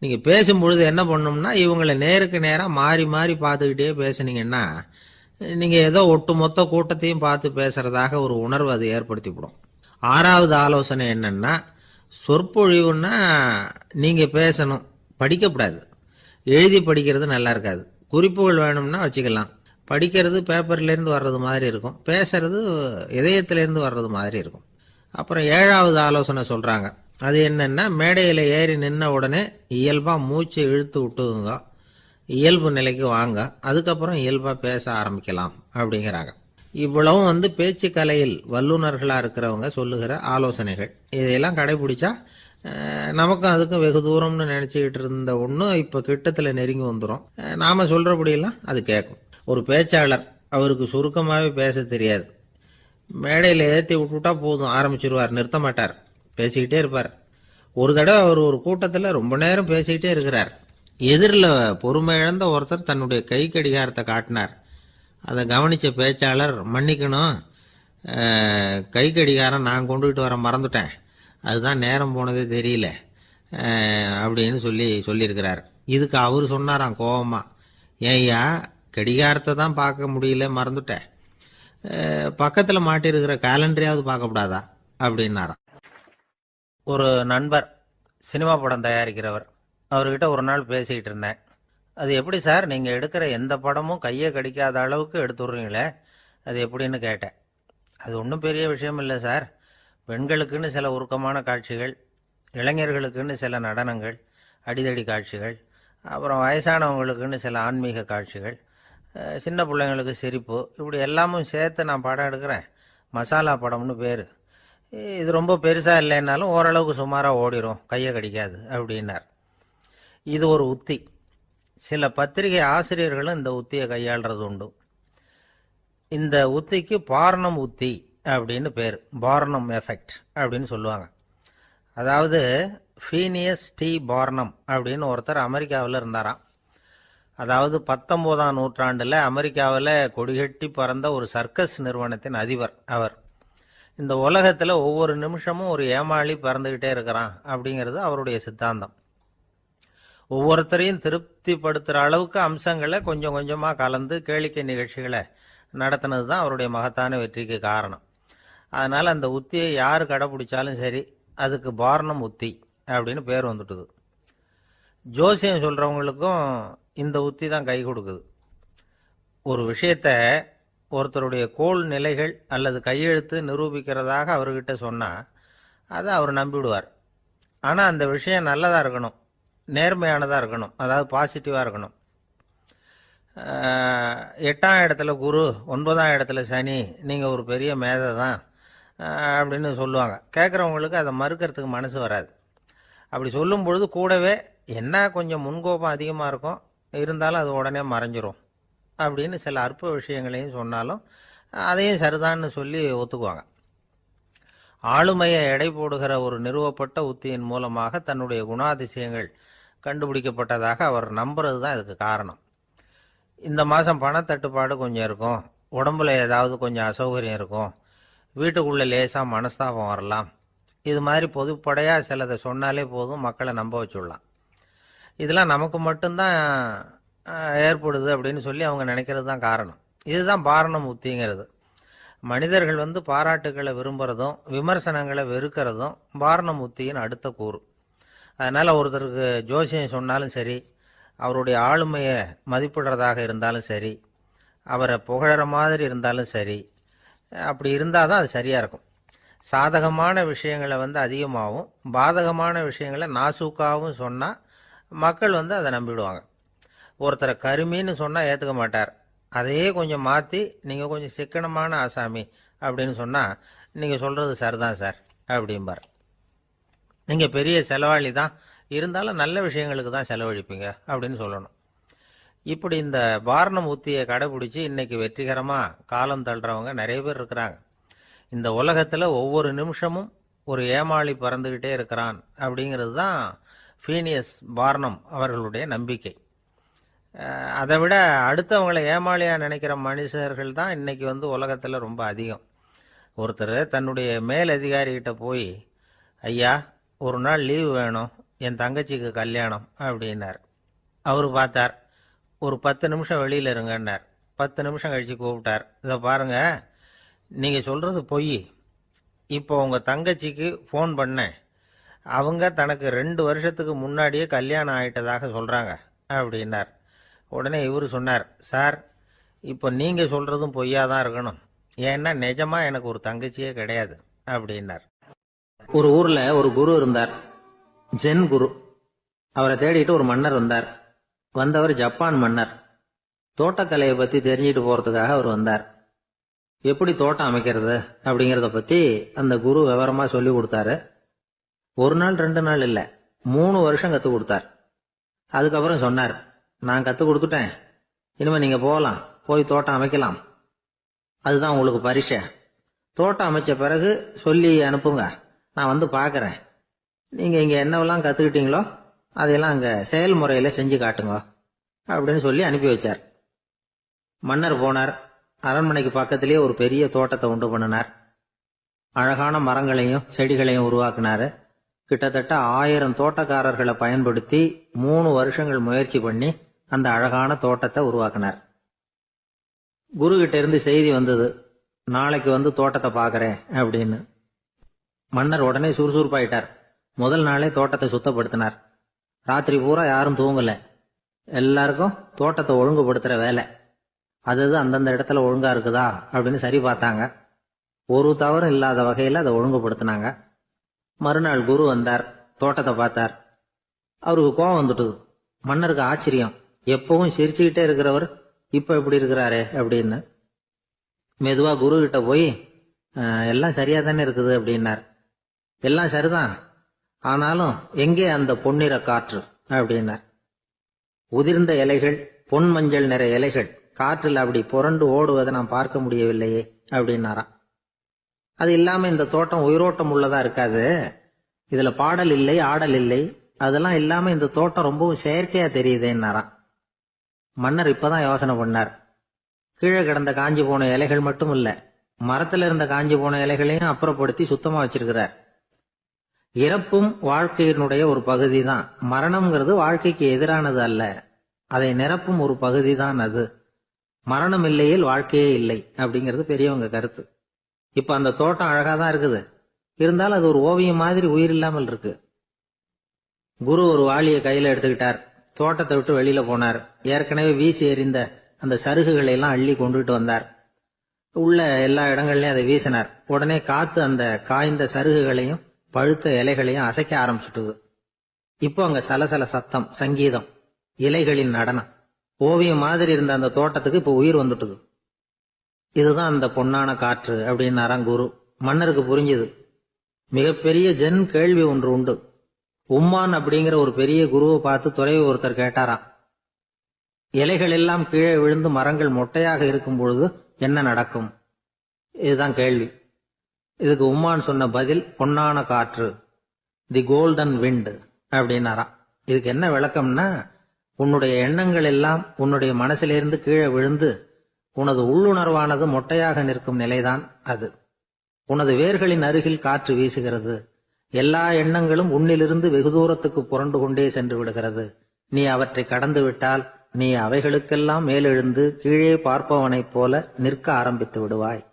நீங்கள் பேசும்பொழுது என்ன பண்ணணும்னா, இவங்களை நேருக்கு நேராக மாறி மாறி பார்த்துக்கிட்டே பேசுனீங்கன்னா நீங்கள் ஏதோ ஒட்டுமொத்த கூட்டத்தையும் பார்த்து பேசுகிறதாக ஒரு உணர்வு அது ஏற்படுத்திவிடும். 6வது ஆலோசனை என்னென்னா, சொற்பொழிவுன்னா நீங்கள் பேசணும், படிக்கக்கூடாது. எழுதி படிக்கிறது நல்லா இருக்காது. குறிப்புகள் வேணும்னா வச்சுக்கலாம். படிக்கிறது பேப்பர்லேருந்து வர்றது மாதிரி இருக்கும், பேசுறது இதயத்திலேருந்து வர்றது மாதிரி இருக்கும். அப்புறம் 7வது ஆலோசனை சொல்கிறாங்க, அது என்னென்னா, மேடையில் ஏறி நின்ன உடனே இயல்பாக மூச்சு இழுத்து விட்டுங்க, இயல்பு நிலைக்கு வாங்க, அதுக்கப்புறம் இயல்பாக பேச ஆரம்பிக்கலாம் அப்படிங்கிறாங்க. இவ்வளவும் வந்து பேச்சு கலையில் வல்லுநர்களாக இருக்கிறவங்க சொல்லுகிற ஆலோசனைகள். இதையெல்லாம் கடைபிடிச்சா நமக்கும் அதுக்கும் வெகு தூரம்னு நினச்சிக்கிட்டு இருந்த ஒன்று இப்போ கிட்டத்தில் நெருங்கி வந்துடும். நாம் சொல்கிறபடியெல்லாம் அது கேட்கும். ஒரு பேச்சாளர், அவருக்கு சுருக்கமாகவே பேச தெரியாது. மேடையில் ஏற்றி விட்டுவிட்டா போதும், ஆரம்பிச்சிருவார், நிறுத்த மாட்டார், பேசிக்கிட்டே இருப்பார். ஒரு தடவை அவர் ஒரு கூட்டத்தில் ரொம்ப நேரம் பேசிக்கிட்டே இருக்கிறார். எதிரில் பொறுமை இழந்த ஒருத்தர் தன்னுடைய கை கடிகாரத்தை காட்டினார். அதை கவனித்த பேச்சாளர், மன்னிக்கணும், கை கடிகாரம் நான் கொண்டுகிட்டு வர மறந்துட்டேன், அதுதான் நேரம் போனதே தெரியல அப்படின்னு சொல்லியிருக்கிறார். இதுக்கு அவர் சொன்னாராம் கோபமா, ஏய்யா கடிகாரத்தை தான் பார்க்க முடியல மறந்துட்டேன், பக்கத்தில் மாட்டிருக்கிற கேலண்டரையாவது பார்க்கக்கூடாதா அப்படின்னாராம். ஒரு நண்பர் சினிமா படம் தயாரிக்கிறவர், அவர்கிட்ட ஒரு நாள் பேசிக்கிட்டு இருந்தேன். அது எப்படி சார் நீங்கள் எடுக்கிற எந்த படமும் கையை கடிக்காத அளவுக்கு எடுத்துடுறீங்களே, அது எப்படின்னு கேட்டேன். அது ஒன்றும் பெரிய விஷயம் இல்லை சார், பெண்களுக்குன்னு சில உருக்கமான காட்சிகள், இளைஞர்களுக்குன்னு சில நடனங்கள், அடிதடி காட்சிகள், அப்புறம் வயசானவங்களுக்குன்னு சில ஆன்மீக காட்சிகள், சின்ன பிள்ளைங்களுக்கு சிரிப்பு, இப்படி எல்லாமும் சேர்த்து நான் படம் எடுக்கிறேன். மசாலா படம்னு பேர். இது ரொம்ப பெருசாக இல்லைன்னாலும் ஓரளவுக்கு சுமாராக ஓடிடும், கையை கடிக்காது அப்படின்னார். இது ஒரு உத்தி. சில பத்திரிகை ஆசிரியர்களும் இந்த உத்தியை கையாளுறது உண்டு. இந்த உத்திக்கு பார்னம் உத்தி அப்படின்னு பேர், பார்னம் எஃபெக்ட் அப்படின்னு சொல்லுவாங்க. அதாவது ஃபீனியஸ் டி பார்னம் அப்படின்னு ஒருத்தர் அமெரிக்காவில் இருந்தாராம். அதாவது 19ஆம் நூற்றாண்டில் அமெரிக்காவில் கொடிகட்டி பறந்த ஒரு சர்க்கஸ் நிறுவனத்தின் அதிபர் அவர். இந்த உலகத்தில் ஒவ்வொரு நிமிஷமும் ஒரு ஏமாளி பறந்துக்கிட்டே இருக்கிறான் அப்படிங்கிறது அவருடைய சித்தாந்தம். ஒவ்வொருத்தரையும் திருப்திப்படுத்துகிற அளவுக்கு அம்சங்களை கொஞ்சம் கொஞ்சமாக கலந்து கேளிக்கை நிகழ்ச்சிகளை நடத்தினது தான் அவருடைய மகத்தான வெற்றிக்கு காரணம். அதனால் அந்த உத்தியை யார் கடைப்பிடிச்சாலும் சரி, அதுக்கு பார்னம் உத்தி அப்படின்னு பேர் வந்துட்டுது. ஜோசியம் சொல்கிறவங்களுக்கும் இந்த உத்தி தான் கை கொடுக்குது. ஒரு விஷயத்த ஒருத்தருடைய கோள் நிலைகள் அல்லது கையெழுத்து நிரூபிக்கிறதாக அவர்கிட்ட சொன்னால் அதை அவர் நம்பிவிடுவார். ஆனால் அந்த விஷயம் நல்லதாக இருக்கணும், நேர்மையானதாக இருக்கணும், அதாவது பாசிட்டிவாக இருக்கணும். 8ஆம் இடத்துல குரு, 9ஆம் இடத்துல சனி, நீங்கள் ஒரு பெரிய மேதை தான் அப்படின்னு சொல்லுவாங்க. கேட்குறவங்களுக்கு அதை மறுக்கிறதுக்கு மனசு வராது. அப்படி சொல்லும் பொழுது கூடவே என்ன கொஞ்சம் முன்கோபம் அதிகமாக இருக்கும், இருந்தாலும் அது உடனே மறைஞ்சிரும் அப்படின்னு சில அற்ப விஷயங்களையும் சொன்னாலும் அதையும் சரிதான்னு சொல்லி ஒத்துக்குவாங்க. ஆளுமையை எடை போடுகிற ஒரு நிறுவப்பட்ட உத்தியின் மூலமாக தன்னுடைய குணாதிசயங்கள் கண்டுபிடிக்கப்பட்டதாக அவர் நம்புறது தான் இதுக்கு காரணம். இந்த மாதம் பணத்தட்டுப்பாடு கொஞ்சம் இருக்கும், உடம்புல ஏதாவது கொஞ்சம் அசௌகரியம் இருக்கும், வீட்டுக்குள்ளே லேசாக மனஸ்தாபம் வரலாம், இது மாதிரி பொதுப்படையாக சிலதை சொன்னாலே போதும், மக்களை நம்ப வச்சுடலாம். இதெல்லாம் நமக்கு மட்டும்தான் ஏற்படுது அப்படின்னு சொல்லி அவங்க நினைக்கிறது தான் காரணம். இதுதான் பார்னம் உத்திங்கிறது. மனிதர்கள் பாராட்டுக்களை விரும்புகிறதும் விமர்சனங்களை வெறுக்கிறதும் பார்னம் உத்தியின் அடுத்த கூறு. அதனால் ஒருத்தருக்கு ஜோசியம் சொன்னாலும் சரி, அவருடைய ஆளுமையை மதிப்பிடுறதாக இருந்தாலும் சரி, அவரை புகழற மாதிரி இருந்தாலும் சரி, அப்படி இருந்தால் தான் அது சரியாக இருக்கும். சாதகமான விஷயங்களை அதிகமாகவும் பாதகமான விஷயங்களை நாசூக்காகவும் சொன்னால் மக்கள் அதை நம்பிடுவாங்க. ஒருத்தரை கருமின்னு சொன்னால் ஏற்றுக்க மாட்டார். அதையே கொஞ்சம் மாற்றி நீங்கள் கொஞ்சம் சிக்கனமான ஆசாமி அப்படின்னு சொன்னால் நீங்கள் சொல்கிறது சரிதான் சார் அப்படிம்பார். நீங்கள் பெரிய செலவாளி தான், இருந்தாலும் நல்ல விஷயங்களுக்கு தான் செலவழிப்பீங்க அப்படின்னு சொல்லணும். இப்படி இந்த பார்னம் உத்தியை கடைபிடிச்சி இன்னைக்கு வெற்றிகரமாக காலம் தள்ளுறவங்க நிறைய பேர் இருக்கிறாங்க. இந்த உலகத்தில் ஒவ்வொரு நிமிஷமும் ஒரு ஏமாளி பறந்துக்கிட்டே இருக்கிறான் அப்படிங்கிறது தான் ஃபீனியஸ் பார்னம் அவர்களுடைய நம்பிக்கை. அதை விட அடுத்தவங்களை ஏமாளியாக நினைக்கிற மனுஷர்கள் தான் இன்றைக்கி உலகத்தில் ரொம்ப அதிகம். ஒருத்தர் தன்னுடைய மேலதிகாரிகிட்ட போய், ஐயா ஒரு நாள் லீவு வேணும், என் தங்கச்சிக்கு கல்யாணம் அப்படின்னார். அவர் பார்த்தார், ஒரு 10 நிமிஷம் வெளியில் இருங்கன்னார். 10 நிமிஷம் கழித்து கூப்பிட்டார், இதை பாருங்கள், நீங்கள் சொல்கிறது பொய், இப்போ உங்கள் தங்கச்சிக்கு ஃபோன் பண்ணேன், அவங்க தனக்கு 2 வருஷத்துக்கு முன்னாடியே கல்யாணம் ஆகிட்டதாக சொல்கிறாங்க அப்படின்னார். உடனே இவர் சொன்னார், சார் இப்போ நீங்கள் சொல்கிறதும் பொய்யாக தான் இருக்கணும், ஏன்னா நிஜமாக எனக்கு ஒரு தங்கச்சியே கிடையாது அப்படின்னார். ஒரு ஊரில் ஒரு குரு இருந்தார், ஜென் குரு. அவரை தேடிட்டு ஒரு மன்னர் வந்தார். வந்தவர் ஜப்பான் மன்னர். தோட்டக்கலையை பற்றி தெரிஞ்சுட்டு போகிறதுக்காக அவர் வந்தார். எப்படி தோட்டம் அமைக்கிறது அப்படிங்கிறத பற்றி அந்த குரு விவரமாக சொல்லி கொடுத்தாரு. 1 நாள் 2 நாள் இல்லை, 3 வருஷம் கற்றுக் கொடுத்தார். அதுக்கப்புறம் சொன்னார், நான் கற்றுக் கொடுத்துட்டேன், இனிமேல் நீங்கள் போகலாம், போய் தோட்டம் அமைக்கலாம், அதுதான் உங்களுக்கு பரிசை. தோட்டம் அமைச்ச பிறகு சொல்லி அனுப்புங்க, நான் பார்க்குறேன், நீங்கள் இங்கே என்னவெல்லாம் கற்றுக்கிட்டீங்களோ அதையெல்லாம் அங்கே செயல்முறையில் செஞ்சு காட்டுங்க அப்படின்னு சொல்லி அனுப்பி வச்சார். மன்னர் போனார். அரண்மனைக்கு பக்கத்திலேயே ஒரு பெரிய தோட்டத்தை உண்டு பண்ணினார். அழகான மரங்களையும் செடிகளையும் உருவாக்குனாரு. கிட்டத்தட்ட 1000 தோட்டக்காரர்களை பயன்படுத்தி 3 வருஷங்கள் முயற்சி பண்ணி அந்த அழகான தோட்டத்தை உருவாக்குனார். குரு கிட்ட இருந்து செய்தி வந்தது, நாளைக்கு வந்து தோட்டத்தை பாக்குறேன் அப்படின்னு. மன்னர் உடனே சுறுசுறுப்பாயிட்டார். முதல் நாளே தோட்டத்தை சுத்தப்படுத்தினார். ராத்திரி பூரா யாரும் தூங்கல. எல்லாருக்கும் தோட்டத்தை ஒழுங்குபடுத்துற வேலை. அது அந்தந்த இடத்துல ஒழுங்கா இருக்குதா அப்படின்னு சரி பார்த்தாங்க. ஒரு தவறும் இல்லாத வகையில அதை ஒழுங்குபடுத்தினாங்க. மறுநாள் குரு வந்தார், தோட்டத்தை பார்த்தார். அவருக்கு கோபம் வந்துட்டுது. மன்னருக்கு ஆச்சரியம், எப்பவும் சிரிச்சுக்கிட்டே இருக்கிறவர் இப்ப எப்படி இருக்கிறாரே அப்படின்னு. மெதுவா குரு கிட்ட போய் எல்லாம் சரியா தானே இருக்குது அப்படின்னார். எல்லாம் சரிதான், ஆனாலும் எங்கே அந்த பொன்னிற காற்று அப்படின்னார். உதிர்ந்த இலைகள், பொன் மஞ்சள் நிற இலைகள் காற்றில் அப்படி புரண்டு ஓடுவதை நான் பார்க்க முடியவில்லையே அப்படின்னாராம். அது இல்லாம இந்த தோட்டம் உயிரோட்டம் உள்ளதா இருக்காது. இதுல பாடல் இல்லை, ஆடல் இல்லை, அதெல்லாம் இல்லாம இந்த தோட்டம் ரொம்பவும் செயற்கையா தெரியுதேன்னாராம். மன்னர் இப்பதான் யோசனை பண்ணார். கீழே கிடந்த காஞ்சி போன இலைகள் மட்டும் இல்ல, மரத்துல இருந்த காஞ்சி போன இலைகளையும் அப்புறப்படுத்தி சுத்தமா வச்சிருக்கிறார். இறப்பும் வாழ்க்கையினுடைய ஒரு பகுதி தான். மரணம்ங்கிறது வாழ்க்கைக்கு எதிரானது அல்ல, அதை நிரப்பும் ஒரு பகுதி தான் அது. மரணம் இல்லையில் வாழ்க்கையே இல்லை அப்படிங்கிறது பெரியவங்க கருத்து. இப்ப அந்த தோட்டம் அழகாதான் இருக்குது, இருந்தாலும் அது ஒரு ஓவியம் மாதிரி உயிர் இல்லாமல் இருக்கு. குரு ஒரு வாளியை கையில எடுத்துக்கிட்டார். தோட்டத்தை விட்டு வெளியில போனார். ஏற்கனவே வீசி எறிந்த அந்த சருகுகளை எல்லாம் அள்ளி கொண்டுகிட்டு வந்தார். உள்ள எல்லா இடங்கள்லயும் அதை வீசினார். உடனே காத்து அந்த காய்ந்த சருகுகளையும் பழுத்த இலைகளையும் அசைக்க ஆரம்பிச்சுட்டுது. இப்போ அங்க சலசல சத்தம், சங்கீதம், இலைகளின் நடனம். ஓவியம் மாதிரி இருந்த அந்த தோட்டத்துக்கு இப்ப உயிர் வந்துட்டுது. இதுதான் அந்த பொன்னான காற்று அப்படின்னாராம் குரு. மன்னருக்கு புரிஞ்சுது. மிகப்பெரிய ஜென் கேள்வி ஒன்று உண்டு. உம்மான் அப்படிங்கிற ஒரு பெரிய குருவை பார்த்து துறவி ஒருத்தர் கேட்டாராம், இலைகள் எல்லாம் கீழே விழுந்து மரங்கள் மொட்டையாக இருக்கும் பொழுது என்ன நடக்கும்? இதுதான் கேள்வி. இதுக்கு உம்மான் சொன்ன பதில் பொன்னான காற்று, தி கோல்டன் விண்ட் அப்படின்னாராம். இதுக்கு என்ன விளக்கம்னா, உன்னுடைய எண்ணங்கள் எல்லாம் உன்னுடைய மனசிலிருந்து கீழே விழுந்து உனது உள்ளுணர்வானது மொட்டையாக நிற்கும் நிலைதான் அது. உனது வேர்களின் அருகில் காற்று வீசுகிறது. எல்லா எண்ணங்களும் உன்னிலிருந்து வெகு தூரத்துக்கு புரண்டு கொண்டே சென்று விடுகிறது. நீ அவற்றை கடந்து விட்டால் நீ அவைகளுக்கெல்லாம் மேலெழுந்து கீழே பார்ப்பவனைப் போல நிற்க ஆரம்பித்து விடுவாய்.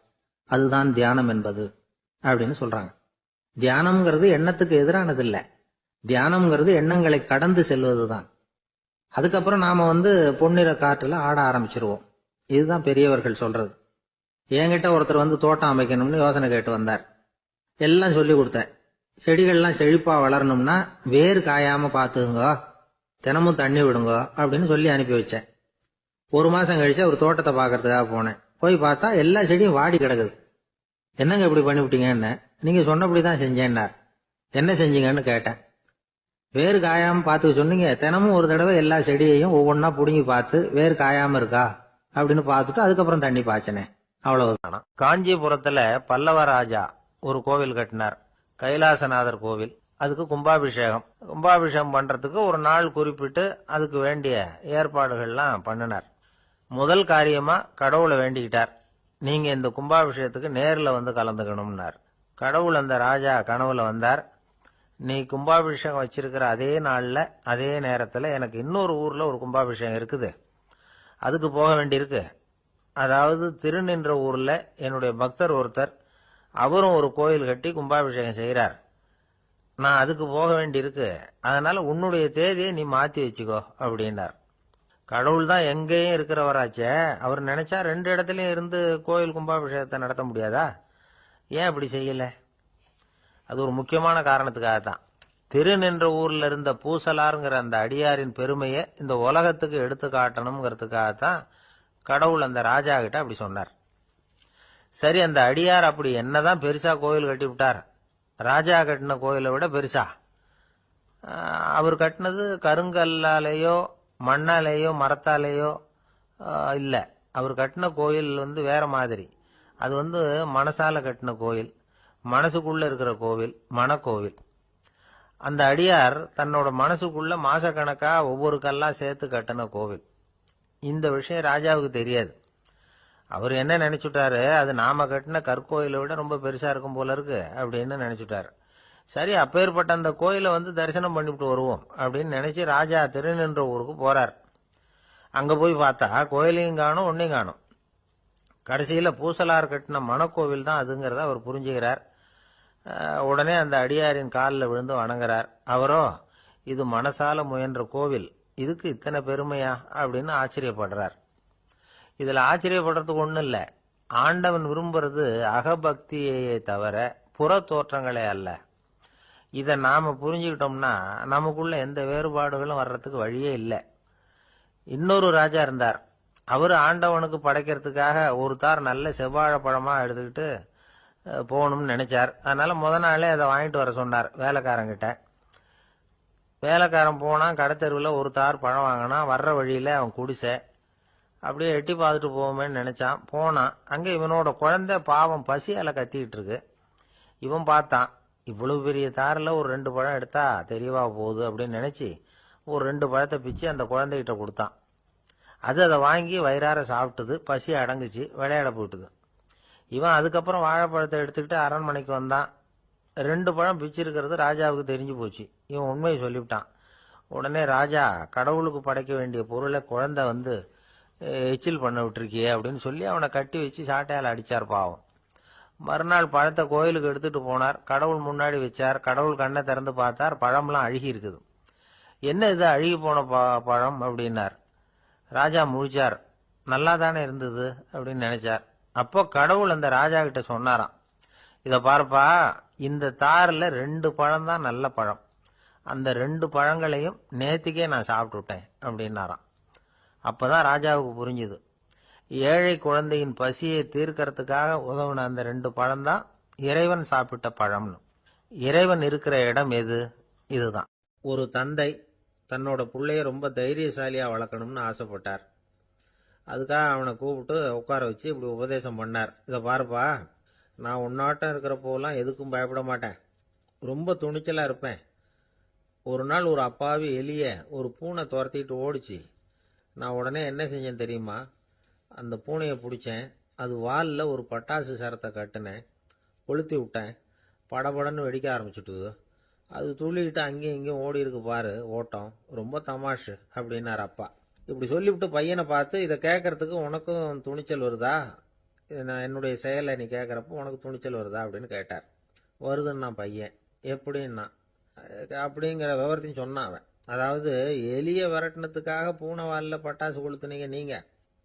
அதுதான் தியானம் என்பது அப்படின்னு சொல்றாங்க. தியானம்ங்கிறது எண்ணத்துக்கு எதிரானது இல்ல. தியானம்ங்கிறது எண்ணங்களை கடந்து செல்வதுதான். அதுக்கப்புறம் நாம பொன்னிற காற்றுல ஆட ஆரம்பிச்சிருவோம். இதுதான் பெரியவர்கள் சொல்றது. என்கிட்ட ஒருத்தர் தோட்டம் அமைக்கணும்னு யோசனை கேட்டு வந்தார். எல்லாம் சொல்லி கொடுத்தேன். செடிகள்லாம் செழிப்பா வளரணும்னா வேர் காயாம பாத்துக்குங்க, தினமும் தண்ணி விடுங்க அப்படின்னு சொல்லி அனுப்பி வச்சேன். 1 மாசம் கழிச்சு ஒரு தோட்டத்தை பாக்கிறதுக்காக போனேன். போய் பார்த்தா எல்லா செடியும் வாடி கிடக்குது. என்னங்க இப்படி பண்ணிவிட்டீங்கன்னு. நீங்க சொன்னபடிதான் செஞ்சேன்னார். என்ன செஞ்சீங்கன்னு கேட்டேன். வேர் காயாம பாத்துக்க சொன்னீங்க, தினமும் ஒரு தடவை எல்லா செடியையும் ஒவ்வொன்னா புடுங்கி பார்த்து வேர் காயாம இருக்கா அப்படின்னு பார்த்துட்டு அதுக்கப்புறம் தண்ணி பாய்ச்சனே, அவ்வளவுதானா. காஞ்சிபுரத்துல பல்லவ ராஜா ஒரு கோவில் கட்டினார், கைலாசநாதர் கோவில். அதுக்கு கும்பாபிஷேகம் பண்றதுக்கு ஒரு நாள் குறிப்பிட்டு அதுக்கு வேண்டிய ஏற்பாடுகள்லாம் பண்ணினார். முதல் காரியமா கடவுளை வேண்டிக்கிட்டார், நீங்க இந்த கும்பாபிஷேகத்துக்கு நேர்ல கலந்துக்கணும்னார். கடவுள் அந்த ராஜா கனவுல வந்தார். நீ கும்பாபிஷேகம் வச்சிருக்கிற அதே நாள்ல அதே நேரத்துல எனக்கு இன்னொரு ஊர்ல ஒரு கும்பாபிஷேகம் இருக்குது, அதுக்கு போக வேண்டியிருக்கு. அதாவது திருநின்ற ஊர்ல என்னுடைய பக்தர் ஒருத்தர், அவரும் ஒரு கோயில் கட்டி கும்பாபிஷேகம் செய்யறார். நான் அதுக்கு போக வேண்டியிருக்கு, அதனால உன்னுடைய தேதியை நீ மாத்தி வச்சுக்கோ அப்படின்னார். கடவுள் தான் எங்கேயும் இருக்கிறவராச்சே, அவர் நினைச்சா 2 இடத்துலயும் இருந்து கோயில் கும்பாபிஷேகத்தை நடத்த முடியாதா? ஏன் அப்படி செய்யல? அது ஒரு முக்கியமான காரணத்துக்காகத்தான். திருநின்ற ஊர்ல இருந்த பூசலாருங்கிற அந்த அடியாரின் பெருமையை இந்த உலகத்துக்கு எடுத்து காட்டணுங்கிறதுக்காகத்தான் கடவுள் அந்த ராஜா கிட்ட அப்படி சொன்னார். சரி, அந்த அடியார் அப்படி என்னதான் பெருசா கோயில் கட்டி விட்டார்? ராஜா கட்டின கோயிலை விட பெருசா? அவர் கட்டினது கருங்கல்லாலேயோ மண்ணாலேயோ மரத்தாலேயோ இல்ல. அவர் கட்டின கோயில் வேற மாதிரி. அது மனசால கட்டின கோயில், மனசுக்குள்ள இருக்கிற கோவில், மனக்கோவில். அந்த அடியார் தன்னோட மனசுக்குள்ள மாசக்கணக்கா ஒவ்வொரு கல்லா சேர்த்து கட்டின கோவில். இந்த விஷயம் ராஜாவுக்கு தெரியாது. அவர் என்ன நினைச்சுட்டாரு, அது நாம கட்டின கற்கோயிலை விட ரொம்ப பெருசா இருக்கும் போல இருக்கு அப்படின்னு நினைச்சுட்டாரு. சரி, அப்பேற்பட்ட அந்த கோயிலை வந்து தரிசனம் பண்ணிவிட்டு வருவோம் அப்படின்னு நினைச்சு ராஜா திருநின்ற ஊருக்கு போறார். அங்க போய் பார்த்தா கோயிலையும் காணும், ஒன்னையும் காணும். கடைசியில பூசலார் கட்டின மணக்கோவில் தான் அதுங்கிறத அவர் புரிஞ்சுக்கிறார். உடனே அந்த அடியாரின் காலில் விழுந்து வணங்குறார். அவரோ, இது மனசால முயன்ற கோவில், இதுக்கு இத்தனை பெருமையா அப்படின்னு ஆச்சரியப்படுறார். இதுல ஆச்சரியப்படுறதுக்கு ஒண்ணும் இல்ல. ஆண்டவன் விரும்புறது அகபக்தியையே தவிர புற தோற்றங்களே அல்ல. இத நாம புரிஞ்சுக்கிட்டோம்னா நமக்குள்ள எந்த வேறுபாடுகளும் வர்றதுக்கு வழியே இல்லை. இன்னொரு ராஜா இருந்தார். அவரு ஆண்டவனுக்கு படைக்கிறதுக்காக ஒரு தார் நல்ல செவ்வாழை பழமா எடுத்துக்கிட்டு போகணும்னு நினைச்சார். அதனால முத நாளே அதை வாங்கிட்டு வர சொன்னார் வேலைக்காரங்கிட்ட. வேலைக்காரன் போனா கடத்தெருவில் ஒரு தார் பழம் வாங்கினா. வர்ற வழியில அவன் குடிசை. அப்படியே எட்டி பார்த்துட்டு போவோமேன்னு நினைச்சான். போனான். அங்க இவனோட குழந்தை பாவம் பசியால கத்திக்கிட்டு இருக்கு. இவன் பார்த்தான், இவ்வளவு பெரிய தாரில் ஒரு 2 பழம் எடுத்தா தெரியவா போகுது அப்படின்னு நினைச்சு ஒரு 2 பழத்தை பிச்சு அந்த குழந்தைகிட்ட கொடுத்தான். அதை வாங்கி வயிறார சாப்பிட்டுது. பசி அடங்குச்சு. விளையாட போட்டுது. இவன் அதுக்கப்புறம் வாழைப்பழத்தை எடுத்துக்கிட்டு அரண்மனைக்கு வந்தான். 2 பழம் பிச்சிருக்கிறது ராஜாவுக்கு தெரிஞ்சு போச்சு. இவன் உண்மையை சொல்லிவிட்டான். உடனே ராஜா, கடவுளுக்கு படைக்க வேண்டிய பொருளை குழந்தை வந்து எச்சில் பண்ண விட்டுருக்கியே அப்படின்னு சொல்லி அவனை கட்டி வச்சு சாட்டையால் அடிச்சார் பாவம். மறுநாள் பழத்தை கோயிலுக்கு எடுத்துட்டு போனார். கடவுள் முன்னாடி வச்சார். கடவுள் கண்ணை திறந்து பார்த்தார். பழம்லாம் அழுகி இருக்குது. என்ன இது அழுகி போன பழம் அப்படின்னார். ராஜா முழிச்சார். நல்லா தானே இருந்தது அப்படின்னு நினைச்சார். அப்போ கடவுள் அந்த ராஜா கிட்ட சொன்னாராம், இத பாருப்பா, இந்த தாரில் 2 பழம் தான் நல்ல பழம். அந்த 2 பழங்களையும் நேத்திக்கே நான் சாப்பிட்டு விட்டேன் அப்படின்னாராம். அப்பதான் ராஜாவுக்கு புரிஞ்சுது, ஏழை குழந்தையின் பசியை தீர்க்கறதுக்காக உதவுன அந்த 2 பழம் தான் இறைவன் சாப்பிட்ட பழம்னு. இறைவன் இருக்கிற இடம் எது? இதுதான். ஒரு தந்தை தன்னோட பிள்ளைய ரொம்ப தைரியசாலியா வளர்க்கணும்னு ஆசைப்பட்டார். அதுக்காக அவனை கூப்பிட்டு உட்கார வச்சு இப்படி உபதேசம் பண்ணார். இதை பாருப்பா, நான் உன்னாட்டம் இருக்கிறப்போலாம் எதுக்கும் பயப்பட மாட்டேன். ரொம்ப துணிச்சலா இருப்பேன். ஒரு நாள் ஒரு அப்பாவி எலிய ஒரு பூனை துரத்திட்டு ஓடிச்சு. நான் உடனே என்ன செஞ்சேன் தெரியுமா? அந்த பூனையை பிடிச்சேன். அது வாலில் ஒரு பட்டாசு சரத்தை கட்டினேன். கொளுத்தி விட்டேன். படபடன்னு வெடிக்க ஆரம்பிச்சுட்டுது. அது துள்ளிக்கிட்டு அங்கேயும் இங்கேயும் ஓடி இருக்கு பாரு ஓட்டம். ரொம்ப தமாஷு அப்படின்னார் அப்பா. இப்படி சொல்லிவிட்டு பையனை பார்த்து, இதை கேட்கறதுக்கு உனக்கும் துணிச்சல் வருதா? நான் என்னுடைய செயலை நீ கேட்கறப்ப உனக்கு துணிச்சல் வருதா அப்படின்னு கேட்டார். வருதுன்னா பையன். எப்படின்னா அப்படிங்கிற விவரத்தையும் சொன்னான் அவன். அதாவது, எலிய விரட்டினத்துக்காக பூனை வாலில் பட்டாசு கொளுத்துனீங்க நீங்க.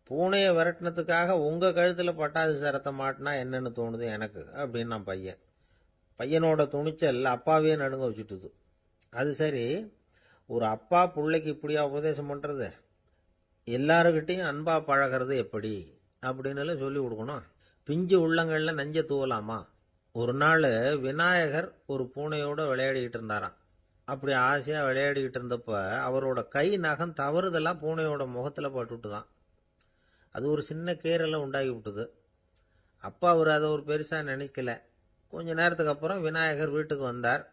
பூனையை விரட்டினத்துக்காக உங்க கழுத்துல பட்டாசு சரத்தை மாட்டினா என்னன்னு தோணுது எனக்கு அப்படின்னு நான் பையன். பையனோட துணிச்சல் அப்பாவே நடுங்க வச்சுட்டுது. அது சரி, ஒரு அப்பா பிள்ளைக்கு இப்படியா உபதேசம் பண்றது? எல்லாருக்கிட்டையும் அன்பா பழகிறது எப்படி அப்படின்னு சொல்லி கொடுக்கணும். பிஞ்சு உள்ளங்கள்ல நஞ்ச தூவலாமா? ஒரு நாள் விநாயகர் ஒரு பூனையோட விளையாடிக்கிட்டு இருந்தாராம். அப்படி ஆசையா விளையாடிக்கிட்டு இருந்தப்ப அவரோட கை நகம் தவறுதலா பூனையோட முகத்துல பட்டுட்டுதான். அது ஒரு சின்ன கீறலை உண்டாகி விட்டுது. அப்பா அவர் அதை ஒரு பெருசா நினைக்கல. கொஞ்ச நேரத்துக்கு அப்புறம் விநாயகர் வீட்டுக்கு வந்தார்.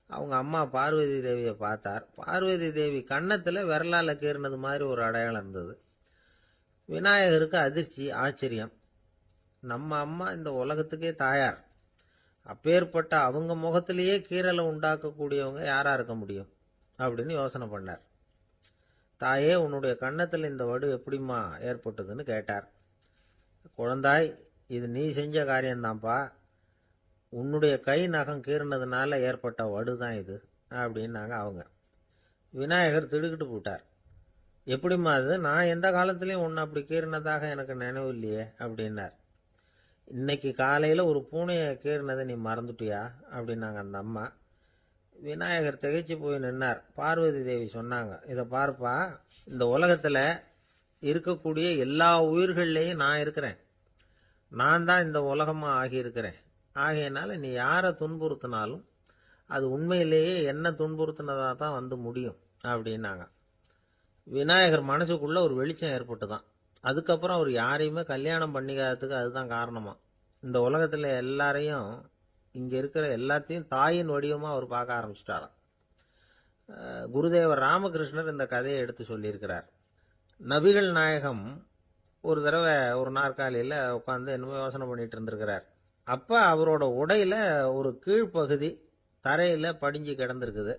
அவங்க அம்மா பார்வதி தேவியை பார்த்தார். பார்வதி தேவி கன்னத்துல விரலால கீறினது மாதிரி ஒரு அடையாளம் இருந்தது. விநாயகருக்கு அதிர்ச்சி, ஆச்சரியம். நம்ம அம்மா இந்த உலகத்துக்கே தாயார். அப்பேற்பட்ட அவங்க முகத்திலேயே கீறலை உண்டாக்கக்கூடியவங்க யாரா இருக்க முடியும் அப்படின்னு யோசனை பண்ணார். தாயே, உன்னுடைய கன்னத்தில் இந்த வடு எப்படிம்மா ஏற்பட்டதுன்னு கேட்டார். குழந்தாய், இது நீ செஞ்ச காரியம்தான்ப்பா. உன்னுடைய கை நகம் கீறினதுனால ஏற்பட்ட வடு தான் இது அப்படின்னாங்க அவங்க. விநாயகர் திடுக்கிட்டு போட்டார். எப்படிம்மா அது? நான் எந்த காலத்திலையும் உன்னை அப்படி கீறினதாக எனக்கு நினைவு இல்லையே அப்படின்னார். இன்னைக்கு காலையில ஒரு பூனையை கீறினதை நீ மறந்துட்டியா அப்படின்னாங்க அந்த அம்மா. விநாயகர் திகைச்சு போய் நின்னார். பார்வதி தேவி சொன்னாங்க, இதை பார்ப்பா, இந்த உலகத்துல இருக்கக்கூடிய எல்லா உயிர்கள்லையும் நான் இருக்கிறேன். நான் தான் இந்த உலகமா ஆகியிருக்கிறேன். ஆகையினால நீ யாரை துன்புறுத்தினாலும் அது உண்மையிலேயே என்ன துன்புறுத்தினதா தான் வந்து முடியும் அப்படின்னாங்க. விநாயகர் மனசுக்குள்ள ஒரு வெளிச்சம் ஏற்பட்டுதான். அதுக்கப்புறம் அவர் யாரையுமே கல்யாணம் பண்ணிக்காததுக்கு அதுதான் காரணமா. இந்த உலகத்துல எல்லாரையும், இங்க இருக்கிற எல்லாத்தையும் தாயின் வடிவமா அவர் பார்க்க ஆரம்பிச்சிட்டாராம். குருதேவர் ராமகிருஷ்ணர் இந்த கதையை எடுத்து சொல்லியிருக்கிறார். நபிகள் நாயகம் ஒரு தடவை ஒரு நாற்காலியில் உட்காந்து என்னமோ யோசனை பண்ணிட்டு இருந்திருக்கிறார். அப்ப அவரோட உடையில ஒரு கீழ்ப்பகுதி தரையில படிஞ்சு கிடந்திருக்குது.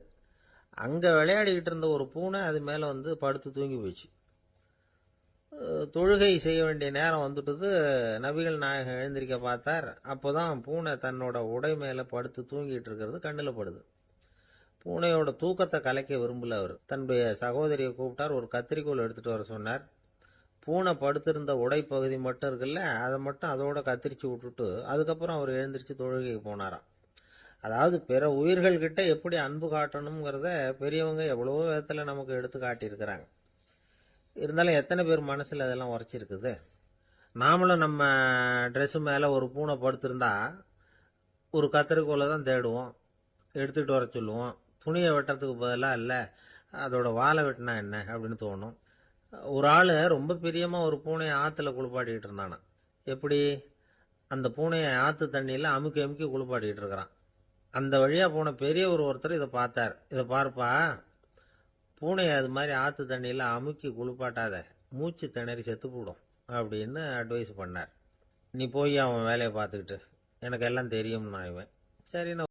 அங்க விளையாடிக்கிட்டு இருந்த ஒரு பூனை அது மேல வந்து படுத்து தூங்கி போச்சு. தொழுகை செய்ய வேண்டிய நேரம் வந்துட்டது. நபிகள் நாயகம் எழுந்திருக்க பார்த்தார். அப்போதான் பூனை தன்னோட உடை மேல படுத்து தூங்கிட்டு இருக்கிறது கண்ணில் படுது. பூனையோட தூக்கத்தை கலைக்க விரும்பல அவர். தன்னுடைய சகோதரியை கூப்பிட்டார். ஒரு கத்திரிக்கோல் எடுத்துட்டு வர சொன்னார். பூனை படுத்திருந்த உடை பகுதி மட்டும் இருக்குல்ல, அதை மட்டும் அதோட கத்திரிச்சு விட்டுட்டு அதுக்கப்புறம் அவர் எழுந்திரிச்சு தொழுகைக்கு போனாராம். அதாவது பிற உயிர்கள் கிட்ட எப்படி அன்பு காட்டணுங்கிறத பெரியவங்க எவ்வளவோ விதத்துல நமக்கு எடுத்து காட்டியிருக்கிறாங்க. இருந்தாலும் எத்தனை பேர் மனசுல அதெல்லாம் உரைச்சிருக்குது. நாமளும் நம்ம ட்ரெஸ் மேல ஒரு பூனை படுத்திருந்தா ஒரு கத்திரிக்கோலை தான் தேடுவோம், எடுத்துட்டு வர சொல்லுவோம். துணியை வெட்டுறதுக்கு பதிலாக இல்லை அதோட வாழை வெட்டினா என்ன அப்படின்னு தோணும். ஒரு ஆளு ரொம்ப பிரியமா ஒரு பூனையை ஆத்துல குளிப்பாட்டிக்கிட்டு இருந்தானா. எப்படி? அந்த பூனையை ஆத்து தண்ணியில அமுக்கி அமுக்கி குளிப்பாட்டிக்கிட்டு இருக்கிறான். அந்த வழியா போன பெரியவர் ஒருத்தர் இதை பார்த்தார். இதை பார்ப்பா, பூனையை அது மாதிரி ஆத்து தண்ணியில அமுக்கி குளிப்பாட்டாத, மூச்சு திணறி செத்து போடும் அப்படின்னு அட்வைஸ் பண்ணார். நீ போய் அவன் வேலையை பார்த்துக்கிட்டு, எனக்கு எல்லாம் தெரியும்னா இவன். சரி,